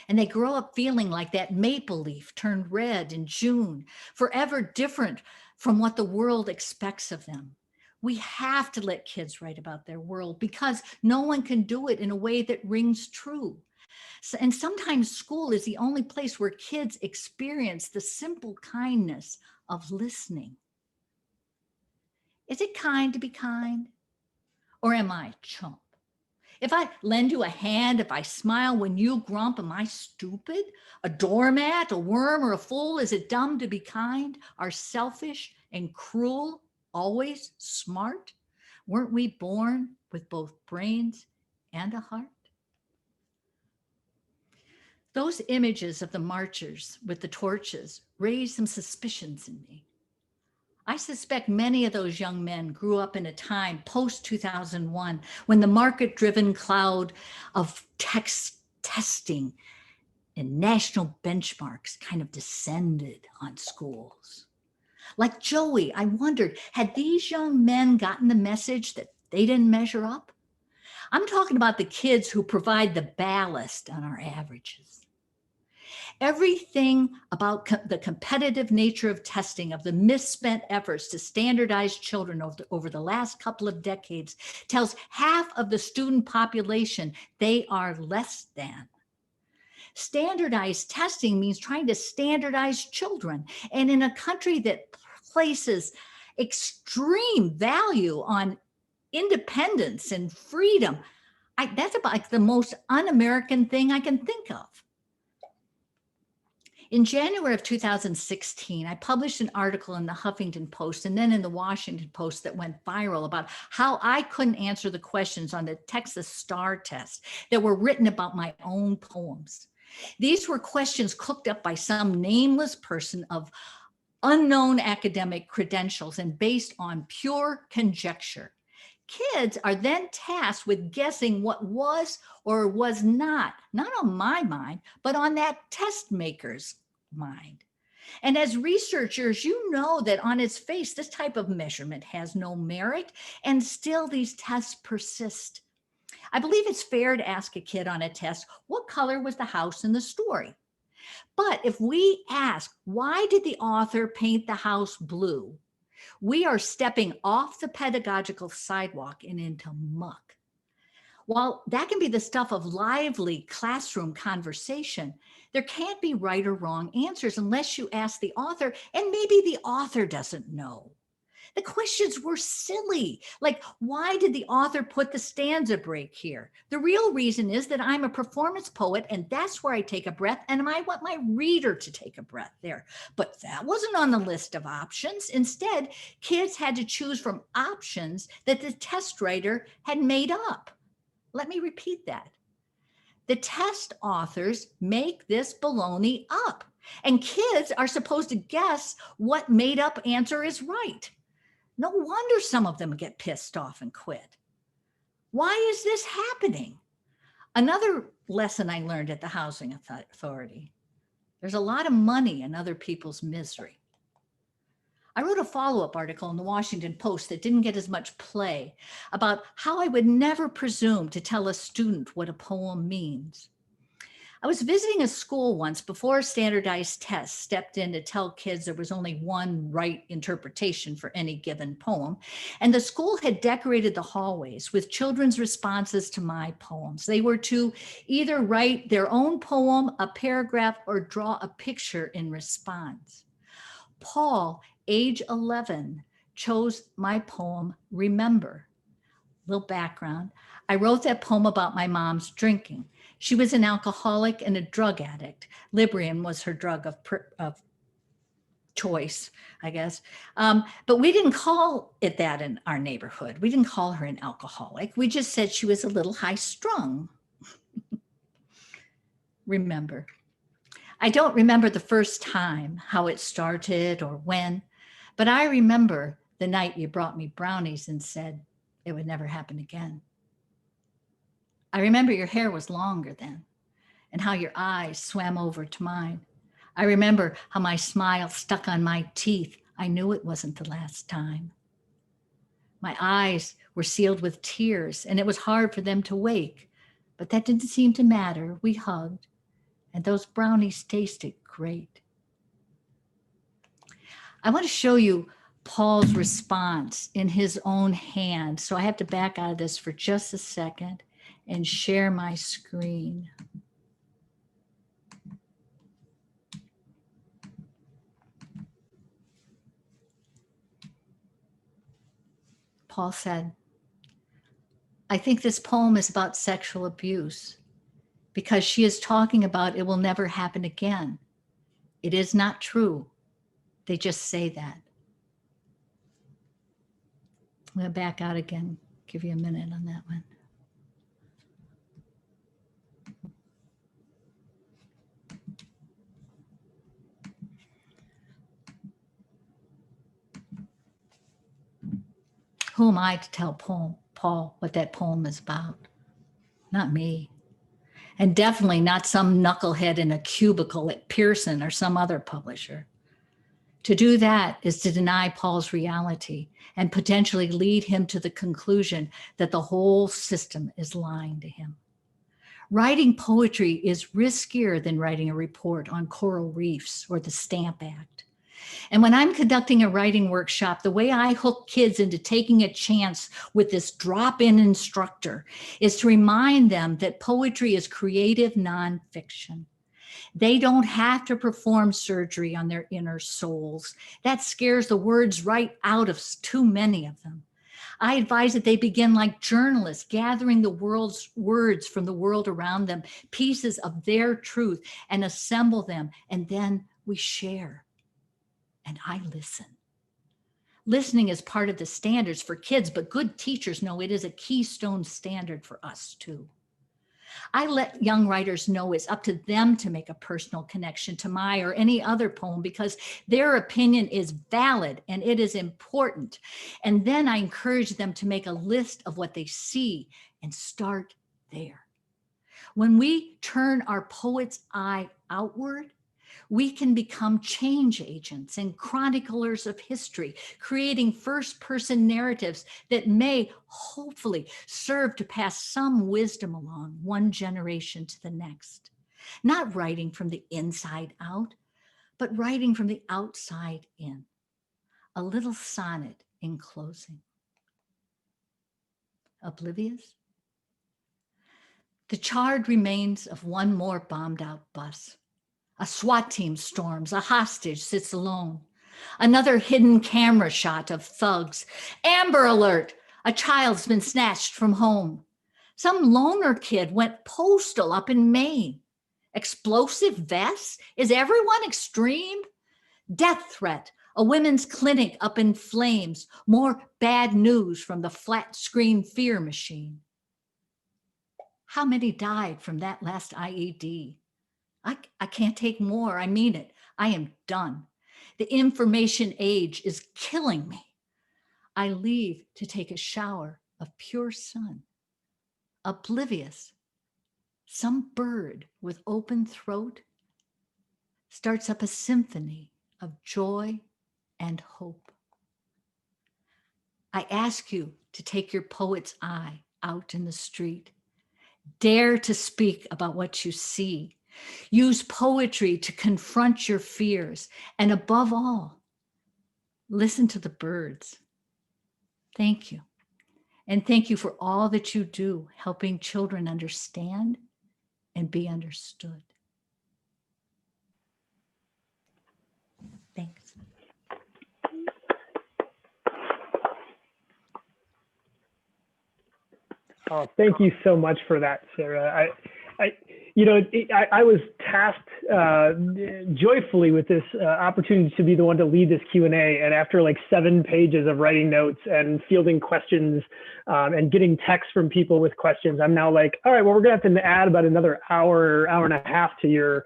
And they grow up feeling like that maple leaf turned red in June, forever different from what the world expects of them. We have to let kids write about their world because no one can do it in a way that rings true. And sometimes school is the only place where kids experience the simple kindness of listening. Is it kind to be kind? Or am I a chump? If I lend you a hand, if I smile when you grump, am I stupid? A doormat, a worm, or a fool? Is it dumb to be kind? Are selfish and cruel always smart? Weren't we born with both brains and a heart? Those images of the marchers with the torches raised some suspicions in me. I suspect many of those young men grew up in a time post-2001 when the market-driven cloud of testing and national benchmarks kind of descended on schools. Like Joey, I wondered, had these young men gotten the message that they didn't measure up? I'm talking about the kids who provide the ballast on our averages. Everything about the competitive nature of testing, of the misspent efforts to standardize children over the last couple of decades, tells half of the student population they are less than. Standardized testing means trying to standardize children. And in a country that places extreme value on independence and freedom, that's about like the most un-American thing I can think of. In January of 2016, I published an article in the Huffington Post and then in the Washington Post that went viral about how I couldn't answer the questions on the Texas STAR test that were written about my own poems. These were questions cooked up by some nameless person of unknown academic credentials and based on pure conjecture. Kids are then tasked with guessing what was or was not on my mind, but on that test maker's mind. And as researchers, you know that on its face, this type of measurement has no merit, and still these tests persist. I believe it's fair to ask a kid on a test, what color was the house in the story? But if we ask, why did the author paint the house blue? We are stepping off the pedagogical sidewalk and into muck. While that can be the stuff of lively classroom conversation, there can't be right or wrong answers unless you ask the author, and maybe the author doesn't know. The questions were silly. Like, why did the author put the stanza break here? The real reason is that I'm a performance poet, and that's where I take a breath, and I want my reader to take a breath there. But that wasn't on the list of options. Instead, kids had to choose from options that the test writer had made up. Let me repeat that. The test authors make this baloney up, and kids are supposed to guess what made up answer is right. No wonder some of them get pissed off and quit. Why is this happening? Another lesson I learned at the Housing Authority. There's a lot of money in other people's misery. I wrote a follow-up article in the Washington Post that didn't get as much play about how I would never presume to tell a student what a poem means. I was visiting a school once before standardized tests stepped in to tell kids there was only one right interpretation for any given poem. And the school had decorated the hallways with children's responses to my poems. They were to either write their own poem, a paragraph, or draw a picture in response. Paul, age 11, chose my poem, Remember. Little background. I wrote that poem about my mom's drinking. She was an alcoholic and a drug addict. Librium was her drug of choice, I guess. But we didn't call it that in our neighborhood. We didn't call her an alcoholic. We just said she was a little high strung. Remember. I don't remember the first time, how it started or when, but I remember the night you brought me brownies and said it would never happen again. I remember your hair was longer then and how your eyes swam over to mine. I remember how my smile stuck on my teeth. I knew it wasn't the last time. My eyes were sealed with tears and it was hard for them to wake, but that didn't seem to matter. We hugged and those brownies tasted great. I want to show you Paul's response in his own hand. So I have to back out of this for just a second and share my screen. Paul said, I think this poem is about sexual abuse because she is talking about it will never happen again. It is not true. They just say that. I'm going to back out again, give you a minute on that one. Who am I to tell Paul what that poem is about? Not me. and definitely not some knucklehead in a cubicle at Pearson or some other publisher. To do that is to deny Paul's reality and potentially lead him to the conclusion that the whole system is lying to him. Writing poetry is riskier than writing a report on coral reefs or the Stamp Act. And when I'm conducting a writing workshop, the way I hook kids into taking a chance with this drop-in instructor is to remind them that poetry is creative nonfiction. They don't have to perform surgery on their inner souls. That scares the words right out of too many of them. I advise that they begin like journalists, gathering the world's words from the world around them, pieces of their truth, and assemble them. And then we share. And I listen. Listening is part of the standards for kids, but good teachers know it is a keystone standard for us too. I let young writers know it's up to them to make a personal connection to my or any other poem because their opinion is valid and it is important. And then I encourage them to make a list of what they see and start there. When we turn our poet's eye outward, we can become change agents and chroniclers of history, creating first-person narratives that may hopefully serve to pass some wisdom along one generation to the next. Not writing from the inside out, but writing from the outside in. A little sonnet in closing. Oblivious? The charred remains of one more bombed-out bus. A SWAT team storms, a hostage sits alone. Another hidden camera shot of thugs. Amber alert, a child's been snatched from home. Some loner kid went postal up in Maine. Explosive vests? Is everyone extreme? Death threat, a women's clinic up in flames. More bad news from the flat screen fear machine. How many died from that last IED? I can't take more. I mean it. I am done. The information age is killing me. I leave to take a shower of pure sun. Oblivious, some bird with open throat starts up a symphony of joy and hope. I ask you to take your poet's eye out in the street. Dare to speak about what you see. Use poetry to confront your fears. And above all, listen to the birds. Thank you. And thank you for all that you do, helping children understand and be understood. Thanks. Oh, thank you so much for that, Sarah. I was tasked joyfully with this opportunity to be the one to lead this Q&A. And after like 7 pages of writing notes and fielding questions and getting texts from people with questions, I'm now like, all right, well, we're gonna have to add about another hour, hour and a half to your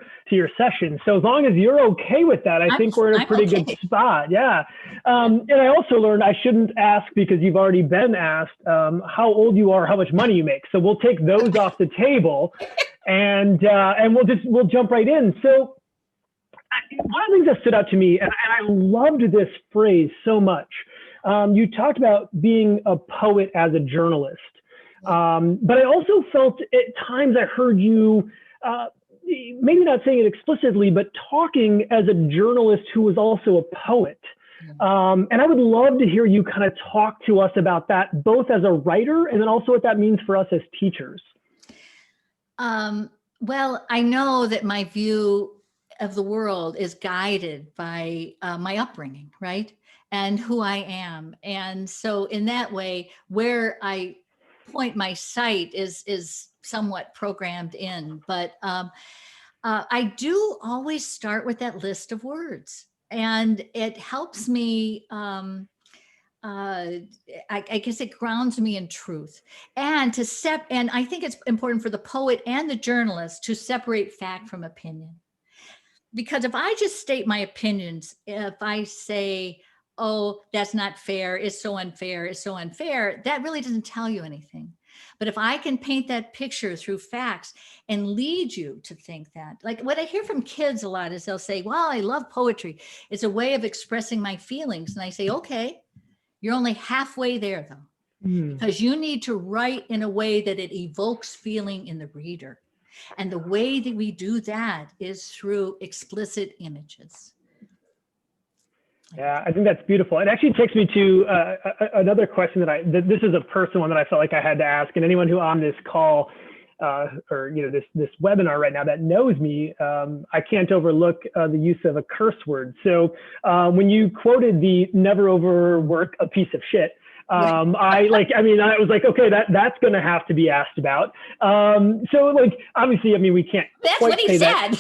session. So as long as you're okay with that, I think we're in a pretty good spot. Yeah. And I also learned I shouldn't ask, because you've already been asked, how old you are, how much money you make. So we'll take those off the table. And we'll jump right in. So one of the things that stood out to me, and I loved this phrase so much, you talked about being a poet as a journalist. But I also felt at times I heard you, maybe not saying it explicitly, but talking as a journalist who was also a poet. And I would love to hear you kind of talk to us about that, both as a writer and then also what that means for us as teachers. Well, I know that my view of the world is guided by my upbringing, right? And who I am. And so in that way, where I point my sight is somewhat programmed in. But I do always start with that list of words. And it helps me, I guess it grounds me in truth, and and I think it's important for the poet and the journalist to separate fact from opinion. Because if I just state my opinions, if I say, oh, that's not fair, it's so unfair, that really doesn't tell you anything. But if I can paint that picture through facts and lead you to think that, like what I hear from kids a lot is they'll say, well, I love poetry. It's a way of expressing my feelings. And I say, okay, you're only halfway there though, because you need to write in a way that it evokes feeling in the reader. And the way that we do that is through explicit images. Yeah, I think that's beautiful. It actually takes me to another question this is a personal one that I felt like I had to ask. And anyone who on this call or this webinar right now that knows me, I can't overlook the use of a curse word. So when you quoted the never overwork a piece of shit, I was like, okay, that's going to have to be asked about. So like, obviously, I mean, we can't. That's what he said.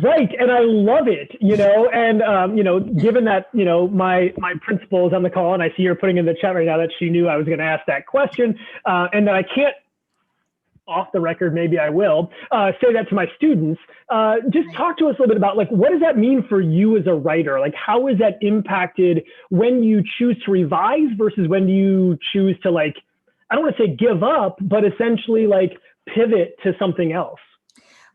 Right. And I love it, and, given that, my principal is on the call and I see her putting in the chat right now that she knew I was going to ask that question, and that I can't, off the record, maybe I will say that to my students. Just talk to us a little bit about like, what does that mean for you as a writer? Like, how is that impacted when you choose to revise versus when you choose to, like, I don't want to say give up, but essentially like pivot to something else?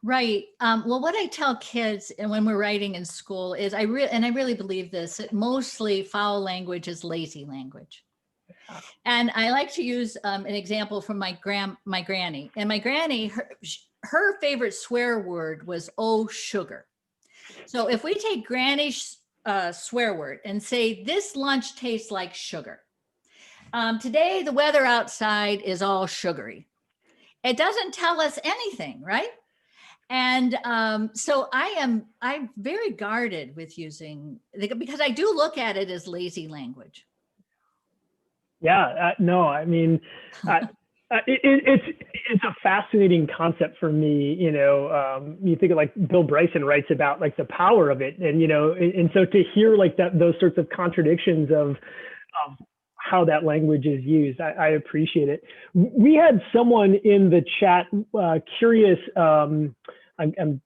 Right. Well, what I tell kids and when we're writing in school is I really believe this, that mostly foul language is lazy language. And I like to use an example from my granny. And my granny, her favorite swear word was, oh, sugar. So if we take Granny's swear word and say, this lunch tastes like sugar. Today, the weather outside is all sugary. It doesn't tell us anything, right? And so I'm very guarded with using, because I do look at it as lazy language. Yeah, no, I mean, it's a fascinating concept for me. You think of like Bill Bryson writes about like the power of it, and and so to hear like those sorts of contradictions of how that language is used, I appreciate it. We had someone in the chat curious. I'm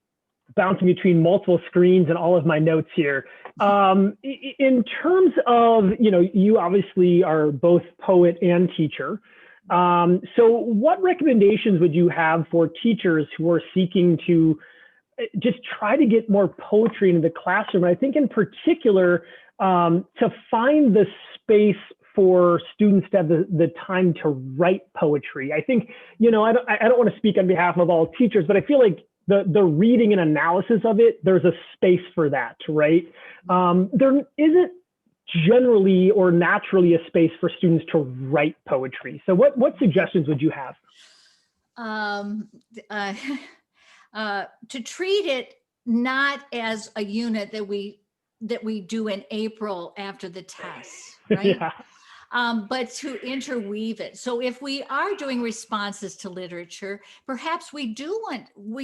bouncing between multiple screens and all of my notes here. In terms of, you obviously are both poet and teacher. So what recommendations would you have for teachers who are seeking to just try to get more poetry into the classroom? I think in particular, to find the space for students to have the time to write poetry. I think, I don't want to speak on behalf of all teachers, but I feel like the reading and analysis of it, there's a space for that, right? There isn't generally or naturally a space for students to write poetry. So what suggestions would you have? To treat it not as a unit that we do in April after the tests, right? Yeah. But to interweave it. So if we are doing responses to literature, perhaps we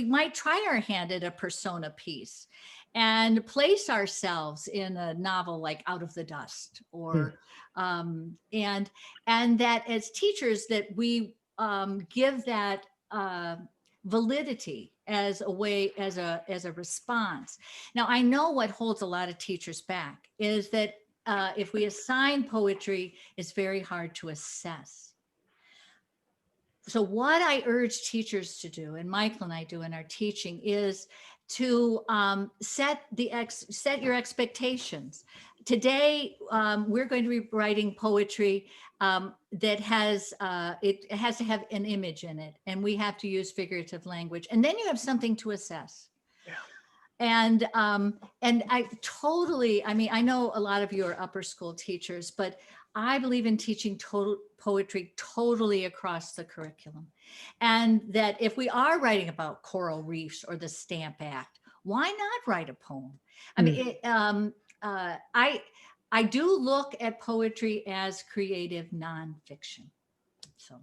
might try our hand at a persona piece and place ourselves in a novel like Out of the Dust, or and that as teachers that we give that validity as a way, as a response. Now, I know what holds a lot of teachers back is that if we assign poetry, it's very hard to assess. So what I urge teachers to do, and Michael and I do in our teaching, is to set your expectations. Today, we're going to be writing poetry that has to have an image in it, and we have to use figurative language, and then you have something to assess. And I totally, I know a lot of you are upper school teachers, but I believe in teaching poetry totally across the curriculum. And that if we are writing about coral reefs or the Stamp Act, why not write a poem? I do look at poetry as creative nonfiction. So.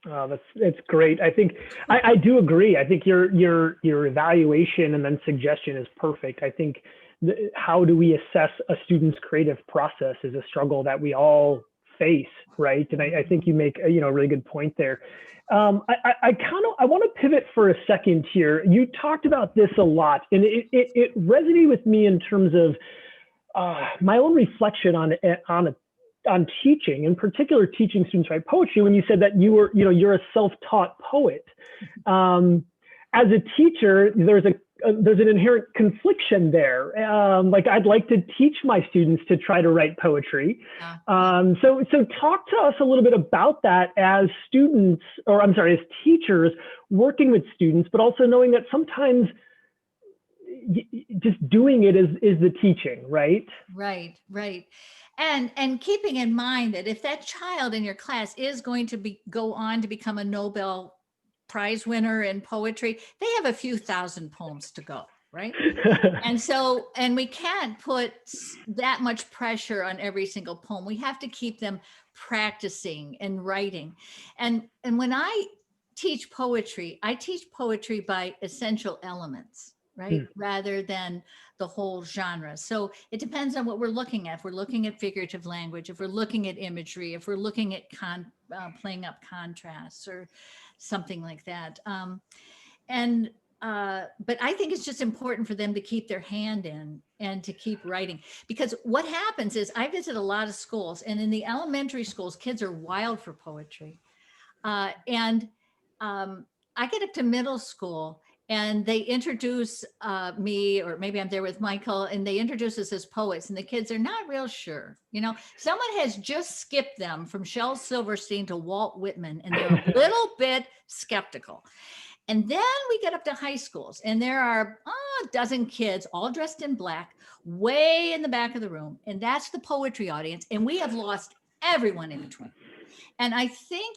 Oh, that's great. I think I do agree. I think your evaluation and then suggestion is perfect. I think how do we assess a student's creative process is a struggle that we all face, right? And I think you make a really good point there. I want to pivot for a second here. You talked about this a lot, and it resonated with me in terms of my own reflection on on teaching, in particular teaching students write poetry, when you said that you're a self-taught poet. As a teacher, there's an inherent confliction there. Like, I'd like to teach my students to try to write poetry. So talk to us a little bit about that as students, or I'm sorry, as teachers working with students, but also knowing that sometimes just doing it is the teaching, right? Right. And keeping in mind that if that child in your class is going to go on to become a Nobel Prize winner in poetry, they have a few thousand poems to go, right? And we can't put that much pressure on every single poem. We have to keep them practicing and writing. And when I teach poetry by essential elements, right? Rather than the whole genre. So it depends on what we're looking at. If we're looking at figurative language, if we're looking at imagery, if we're looking at playing up contrasts or something like that. But I think it's just important for them to keep their hand in and to keep writing, because what happens is I visit a lot of schools, and in the elementary schools, kids are wild for poetry. I get up to middle school and they introduce me, or maybe I'm there with Michael, and they introduce us as poets, and the kids are not real sure. Someone has just skipped them from Shel Silverstein to Walt Whitman, and they're a little bit skeptical. And then we get up to high schools, and there are a dozen kids all dressed in black, way in the back of the room, and that's the poetry audience, and we have lost everyone in between. And I think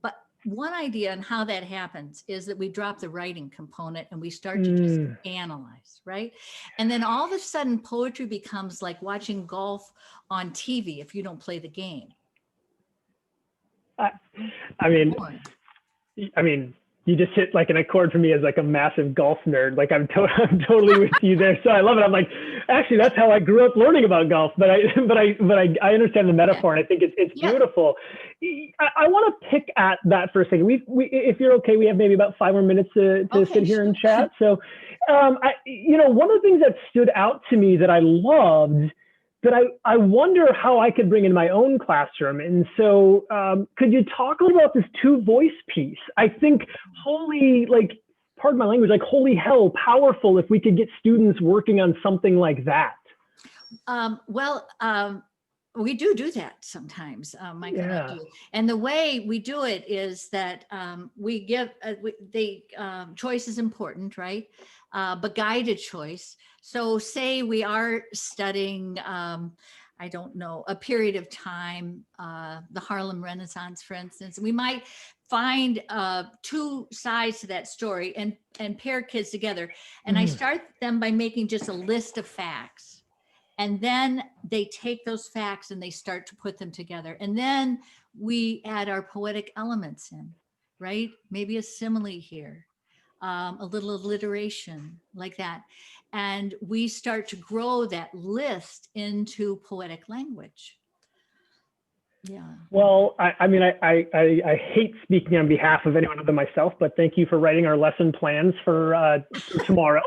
but one idea on how that happens is that we drop the writing component and we start to just analyze, right? And then all of a sudden, poetry becomes like watching golf on TV if you don't play the game. I mean, you just hit like an accord for me as like a massive golf nerd. Like I'm totally with you there. So I love it. I'm like, actually, that's how I grew up learning about golf. But I understand the metaphor, and I think it's beautiful. I want to pick at that for a second. We if you're okay, we have maybe about 5 more minutes to sit here and chat. So, one of the things that stood out to me that I loved, that I wonder how I could bring in my own classroom. And so could you talk a little about this 2-voice piece? I think holy hell, powerful if we could get students working on something like that. We do that sometimes, Michael and I do. And the way we do it is that we give, choice is important, right? But guided choice. So say we are studying, I don't know, a period of time, the Harlem Renaissance, for instance, we might find 2 sides to that story and pair kids together. And I start them by making just a list of facts. And then they take those facts and they start to put them together. And then we add our poetic elements in, right? Maybe a simile here, a little alliteration like that. And we start to grow that list into poetic language. Yeah. Well, I hate speaking on behalf of anyone other than myself, but thank you for writing our lesson plans for tomorrow.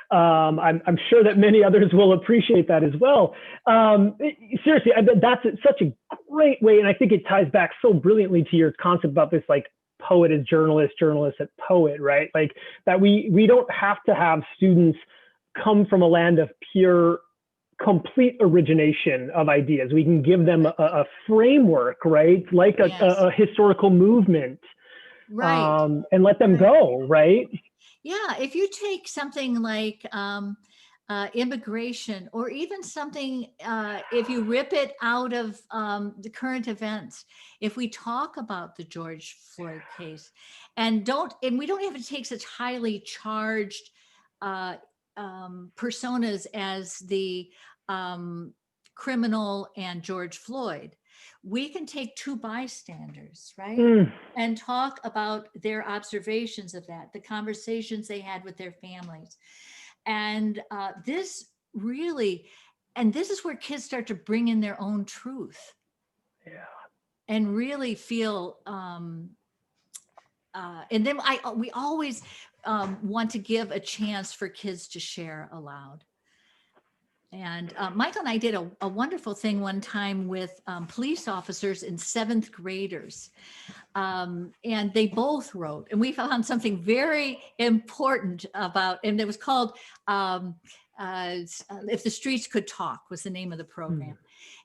I'm sure that many others will appreciate that as well. Seriously, that's such a great way, and I think it ties back so brilliantly to your concept about this, like, poet as journalist, journalist as poet, right? Like that we don't have to have students come from a land of pure, complete origination of ideas. We can give them a framework, right? Like a historical movement, right? And let them go, right? Yeah, if you take something like immigration, or even something, if you rip it out of the current events, if we talk about the George Floyd case, and we don't have to take such highly charged personas as the criminal and George Floyd. We can take 2 bystanders, right? And talk about their observations of that, the conversations they had with their families. And this is where kids start to bring in their own truth. Yeah. And really feel, and then we always want to give a chance for kids to share aloud. And Michael and I did a wonderful thing one time with police officers and seventh graders. And they both wrote, and we found something very important about, and it was called If the Streets Could Talk was the name of the program.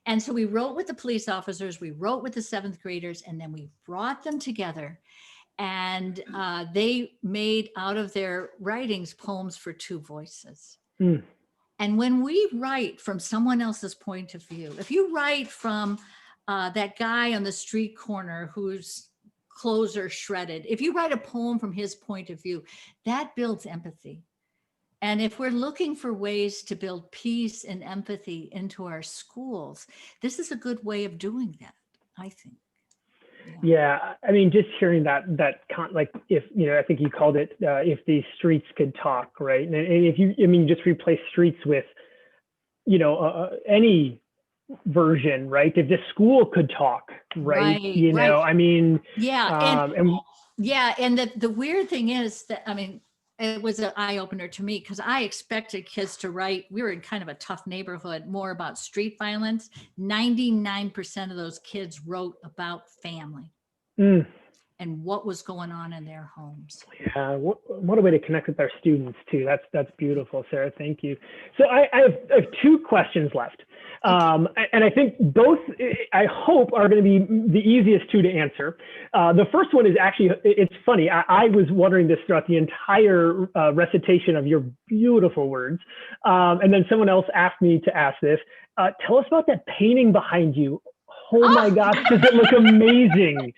And so we wrote with the police officers, we wrote with the seventh graders, and then we brought them together, and they made out of their writings poems for two voices. And when we write from someone else's point of view, if you write from that guy on the street corner whose clothes are shredded, if you write a poem from his point of view, that builds empathy. And if we're looking for ways to build peace and empathy into our schools, this is a good way of doing that, I think. Yeah, I mean, just hearing like, if, I think you called it, if these streets could talk, right? And if you, just replace streets with, any version, right? If the school could talk, right? I mean, yeah. And the weird thing is that, it was an eye opener to me because I expected kids to write. We were in kind of a tough neighborhood, more about street violence. 99% of those kids wrote about family and what was going on in their homes. Yeah, what a way to connect with our students too. That's beautiful, Sarah. Thank you. So I have two questions left. And I think both, I hope, are going to be the easiest two to answer. The first one is actually, it's funny. I was wondering this throughout the entire recitation of your beautiful words. And then someone else asked me to ask this. Tell us about that painting behind you. Oh my gosh, does it look amazing?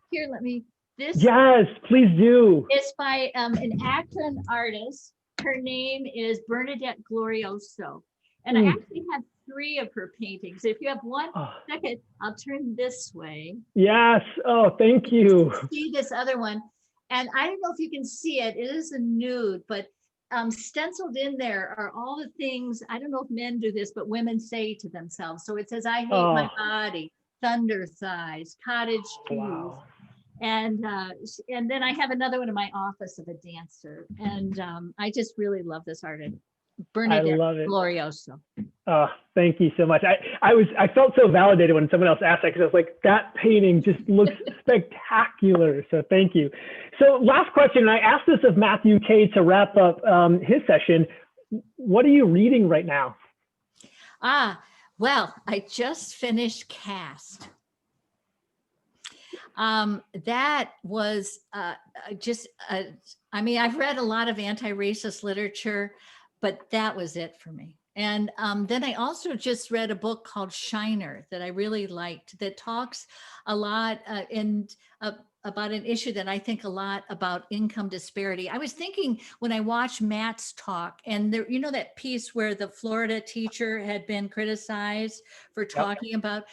Here, let me, Yes, please do. It's by an Akron artist. Her name is Bernadette Glorioso. And I actually have 3 of her paintings. If you have one second, I'll turn this way. Yes. Oh, thank you. See this other one. And I don't know if you can see it. It is a nude, but stenciled in there are all the things, I don't know if men do this, but women say to themselves. So it says, I hate my body, thunder thighs, cottage cheese. Wow. And then I have another one in my office of a dancer. And I just really love this artist. Bernadette I love it. Glorioso. Thank you so much. I felt so validated when someone else asked that, because I was like, that painting just looks spectacular. So thank you. So last question, and I asked this of Matthew K to wrap up his session. What are you reading right now? Well, I just finished Cast. That was I've read a lot of anti-racist literature, but that was it for me. And then I also just read a book called Shiner that I really liked, that talks a lot about an issue that I think a lot about income disparity. I was thinking when I watched Matt's talk, and there, that piece where the Florida teacher had been criticized for talking about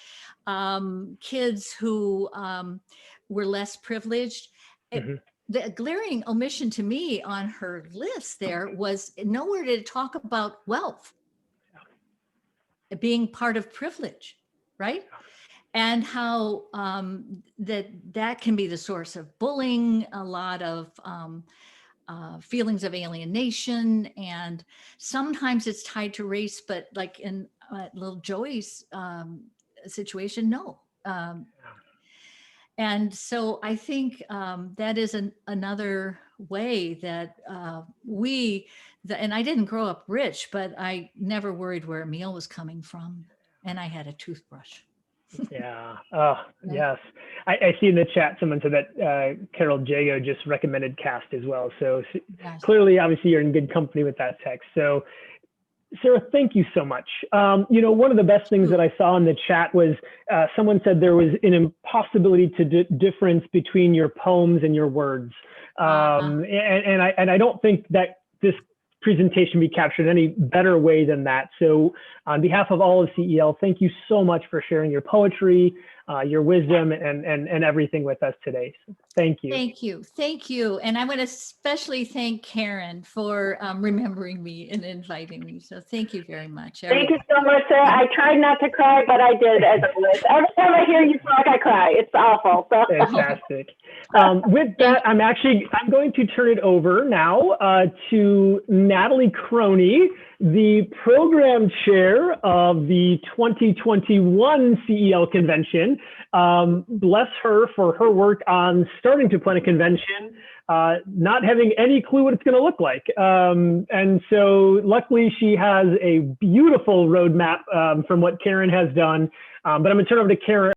kids who were less privileged. The glaring omission to me on her list there was nowhere did it talk about wealth being part of privilege, right? And how that can be the source of bullying, a lot of feelings of alienation, and sometimes it's tied to race, but like in little Joey's situation, no. And so I think that is another way that and I didn't grow up rich, but I never worried where a meal was coming from. And I had a toothbrush. Yeah. Oh, yes. I see in the chat, someone said that Carol Jago just recommended Cast as well. So clearly, obviously, you're in good company with that text. So Sarah, thank you so much. One of the best things that I saw in the chat was someone said there was an impossibility to difference between your poems and your words. And I don't think that this presentation be captured any better way than that. So on behalf of all of CEL, thank you so much for sharing your poetry, your wisdom, and everything with us today. So thank you. Thank you. Thank you. And I want to especially thank Karen for remembering me and inviting me. So thank you very much. Thank you so much, Sarah. I tried not to cry, but I did as always. Every time I hear you talk, I cry. It's awful. So. Fantastic. With that, I'm going to turn it over now to Natalie Croney, the program chair of the 2021 CEL convention. Bless her for her work on starting to plan a convention, not having any clue what it's going to look like. And so luckily she has a beautiful roadmap from what Karen has done. But I'm going to turn over to Karen.